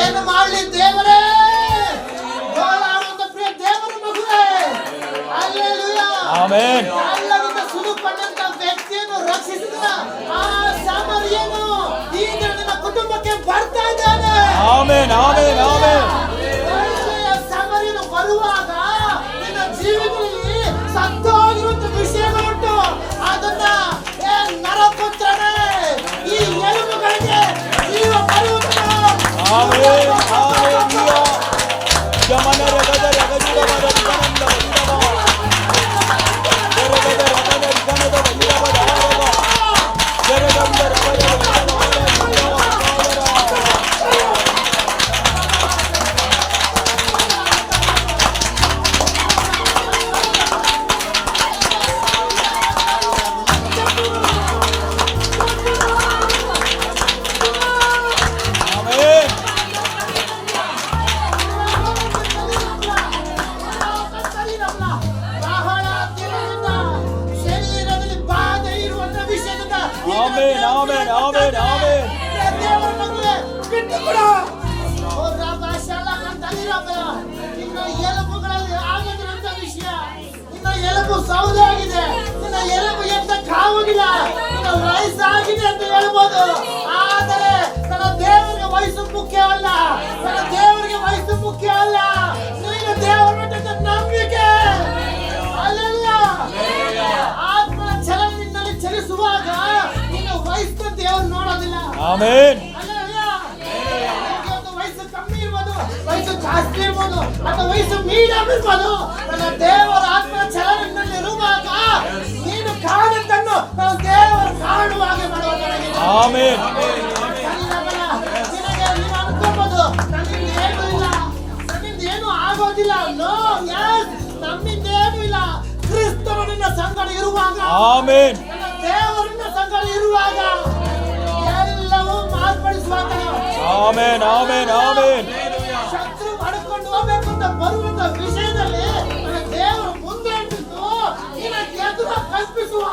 ಏನು ಮಾಡ್ಲಿ ದೇವರೇ, ಗೋಳಾಡುವಂತ ಪ್ರಿಯ ದೇವರ ಮಗುವೇ, ಹಲ್ಲೆಲೂಯಾ. ಆಮೆನ್. ಎಲ್ಲರಿಂದ ಸುಲುಕೊಂಡಂತ ವ್ಯಕ್ತಿಯನ್ನು ರಕ್ಷಿಸಿದ ಆ ಸಮರ್ಯನು ಈ ದಿನ ನಿನ್ನ ಕುಟುಂಬಕ್ಕೆ ಬರ್ತಾ ಇದ್ದಾನೆ. Amen, amen, amen. ಬರುವಾಗ ನಿನ್ನ ಜೀವಿತದಲ್ಲಿ ಸತ್ತೋಗಿರುವಂತ ವಿಷಯಗಳುಂಟು. ಅದನ್ನ ನರಪುತ್ರನೇ ಈ ಎಲುಬುಗಳಿಗೆ ಜೀವ ಬರುವುದನ್ನು ಆಮೆನ್, ಹಲ್ಲೆಲೂಯಾ. ಯಮನ ರಗದ ರಗದ ರಗದ ಆಮೆನ್, ಆಮೆನ್, ಆಮೆನ್, ಆಮೆನ್. ಎಲುಬುಗಳಲ್ಲಿ ಆಗದಿರುವಂತ ವಿಷಯ, ನಿನ್ನ ಎಲುಬು ಸೌದಾಗಿದೆ, ನಿನ್ನ ಎಲುಬು ಎತ್ತಕ್ಕಾಗುವುದಿಲ್ಲ, ನಿನ್ನ ವಯಸ್ಸಾಗಿದೆ ಅಂತ ಹೇಳ್ಬೋದು. ಆದರೆ ನನ್ನ ದೇವರಿಗೆ ವಯಸ್ಸು ಮುಖ್ಯವಲ್ಲ, ನನ್ನ ದೇವರಿಗೆ ವಯಸ್ಸು ಮುಖ್ಯ ಅಲ್ಲ. ನಿನ್ನ ದೇವರ ಮಟ್ಟದ ನಂಬಿಕೆ. ಹಲ್ಲೆಲೂಯಾ. ಆತ್ಮನ ಚಲನ ನಿನ್ನಲ್ಲಿ ಚಲಿಸುವಾಗ ನಿನ್ನ ವಯಸ್ಸು ದೇವರು ನೋಡೋದಿಲ್ಲ. ಆಮೆನ್. ವಯಸ್ಸು ಕಮ್ಮಿ ಇರ್ಬೋದು, ವಯಸ್ಸು ಜಾಸ್ತಿ ಇರ್ಬೋದು, ಅಥವಾ ವಯಸ್ಸು ಮೀಡಿಯಂ ಇರ್ಬೋದು. ನನ್ನ ದೇವರ ಆತ್ಮ ಚಲನೆಯಲ್ಲಿ ಇರುವಾಗ ನೀನು ಕಾಣುತ್ತನ್ನು ನಾವು ದೇವರು ಕಾಣುವಾಗ ಮಾಡುವಂತಾಗಿದೆ. ಆಮೆನ್. ನಿನಗೆ ನೀನು ಅನ್ಕೋಬಹುದು ನನ್ನಿಂದ ಏನೂ ಇಲ್ಲ, ನನ್ನಿಂದ ಏನೂ ಆಗೋದಿಲ್ಲ. ನೋ, ಯಸ್, ನಮ್ಮಿಂದ ಏನೂ ಇಲ್ಲ. ಕ್ರಿಸ್ತನು ನಿನ್ನ ಸಂಗಡ ಇರುವಾಗ, ಆಮೆನ್. ನನ್ನ ದೇವರಿನ ಸಂಗಡ ಇರುವಾಗ ಎಲ್ಲವೂ ಮಾರ್ಪಡಿಸುವಾಗ. Amen, amen, amen. ಶತ್ರು ಮಾಡ್ಕೊಂಡು ಹೋಗ್ಬೇಕು ಅಂತ ಬರುವಂತ ವಿಷಯದಲ್ಲಿ ನನ್ನ ದೇವರು ಮುಂದೆ ಇಟ್ಟಿದ್ದು ನಿನ್ನ ಎದುರು ಕಲ್ಪಿಸುವ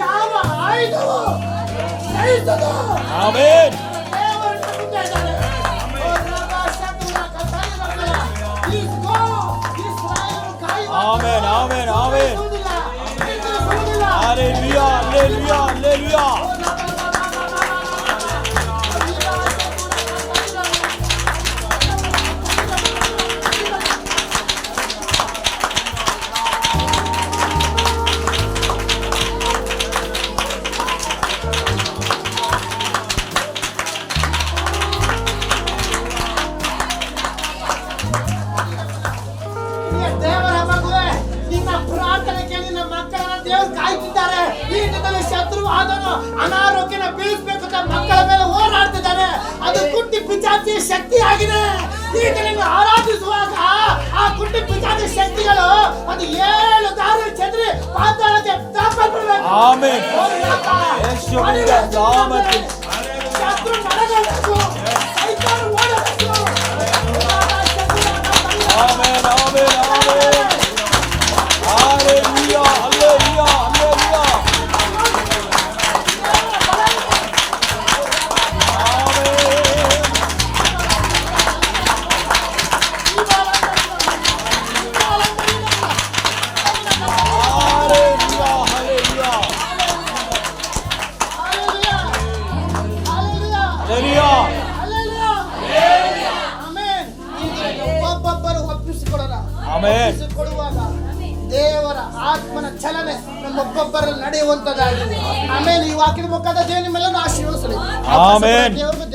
ಯಾವ ಆಯುಧವು ಜಯಿಸದು. ಆಮೆನ್. ದೇವರು ನಿನ್ನ ಮುಂದೆ ಇದ್ದಾನೆ. ಓ ರಬ್ಬ ಶತ್ರುನ ಕತ್ತರಿರಲ್ಲ. Please go. ಇಸ್ರಾಯೇಲ್ ಕಾಯುವ ಆಮೆನ್, ಆಮೆನ್, ಆಮೆನ್. ನಿಲ್ಲಿಸುವುದಿಲ್ಲ, ನಿಲ್ಲಿಸುವುದಿಲ್ಲ. Hallelujah, hallelujah, hallelujah. ದೇವರ ಮಗುವೆ, ನಿನ್ನ ಪ್ರಾರ್ಥನೆ ಕೇಳಿ ನಿನ್ನ ಮಕ್ಕಳನ್ನ ದೇವರು ಕಾಯ್ತಿದ್ದಾರೆ. ಈ ನಿನ್ನಲ್ಲಿ ಶತ್ರು ಆದನು ಅನಾರೋಗ್ಯನ ಬೀಳಿಸ್ಬೇಕು ಅಂತ ಮಕ್ಕಳ ಮೇಲೆ ಹೋರಾಡ್ತಿದ್ದಾರೆ. ಅದು ಕುಟ್ಟಿ ಪಿಚಾಚಿಯ ಶಕ್ತಿ ಆಗಿದೆ. ಈತನನ್ನು ಆರಾಧಿಸುವಾಗ ಆ ಕುಂಟಿ ಪಿಚಾಚಿ ಶಕ್ತಿಗಳು ಒಂದು 7 ದಾರಿ ಚಂದ್ರಿ ಪಾತಾಳಕ್ಕೆ ದಾಪಲ್ಪಡಬೇಕು. ಆಮೆನ್. ಯೇಸುವಿನ ನಾಮದಲ್ಲಿ ಶತ್ರು ನಡಗಬೇಕು, ಸೈತಾನ ಓಡಬೇಕು. Amen amen amen. Hallelujah hallelujah hallelujah. ಒಬ್ಬೊಬ್ಬರು ಒಪ್ಪಿಸಿಕೊಡೋಣ. ಆಮೆನ್. ಒಪ್ಪಿಸಿಕೊಡುವಾಗ ದೇವರ ಆತ್ಮನ ಚಲನೆ ನಮ್ಮೊಬ್ಬೊಬ್ಬರಲ್ಲಿ ನಡೆಯುವಂತದ್ದಾಗಿದೆ. ಆಮೇಲೆ ಈ ವಾಕ್ಯದ ಮುಖಾಂತರ ದೇವರು ನಿಮ್ಮೆಲ್ಲರನ್ನು ಆಶೀರ್ವದಿಸಲಿ. ಆಮೆನ್. ದೇವರಿಗೆ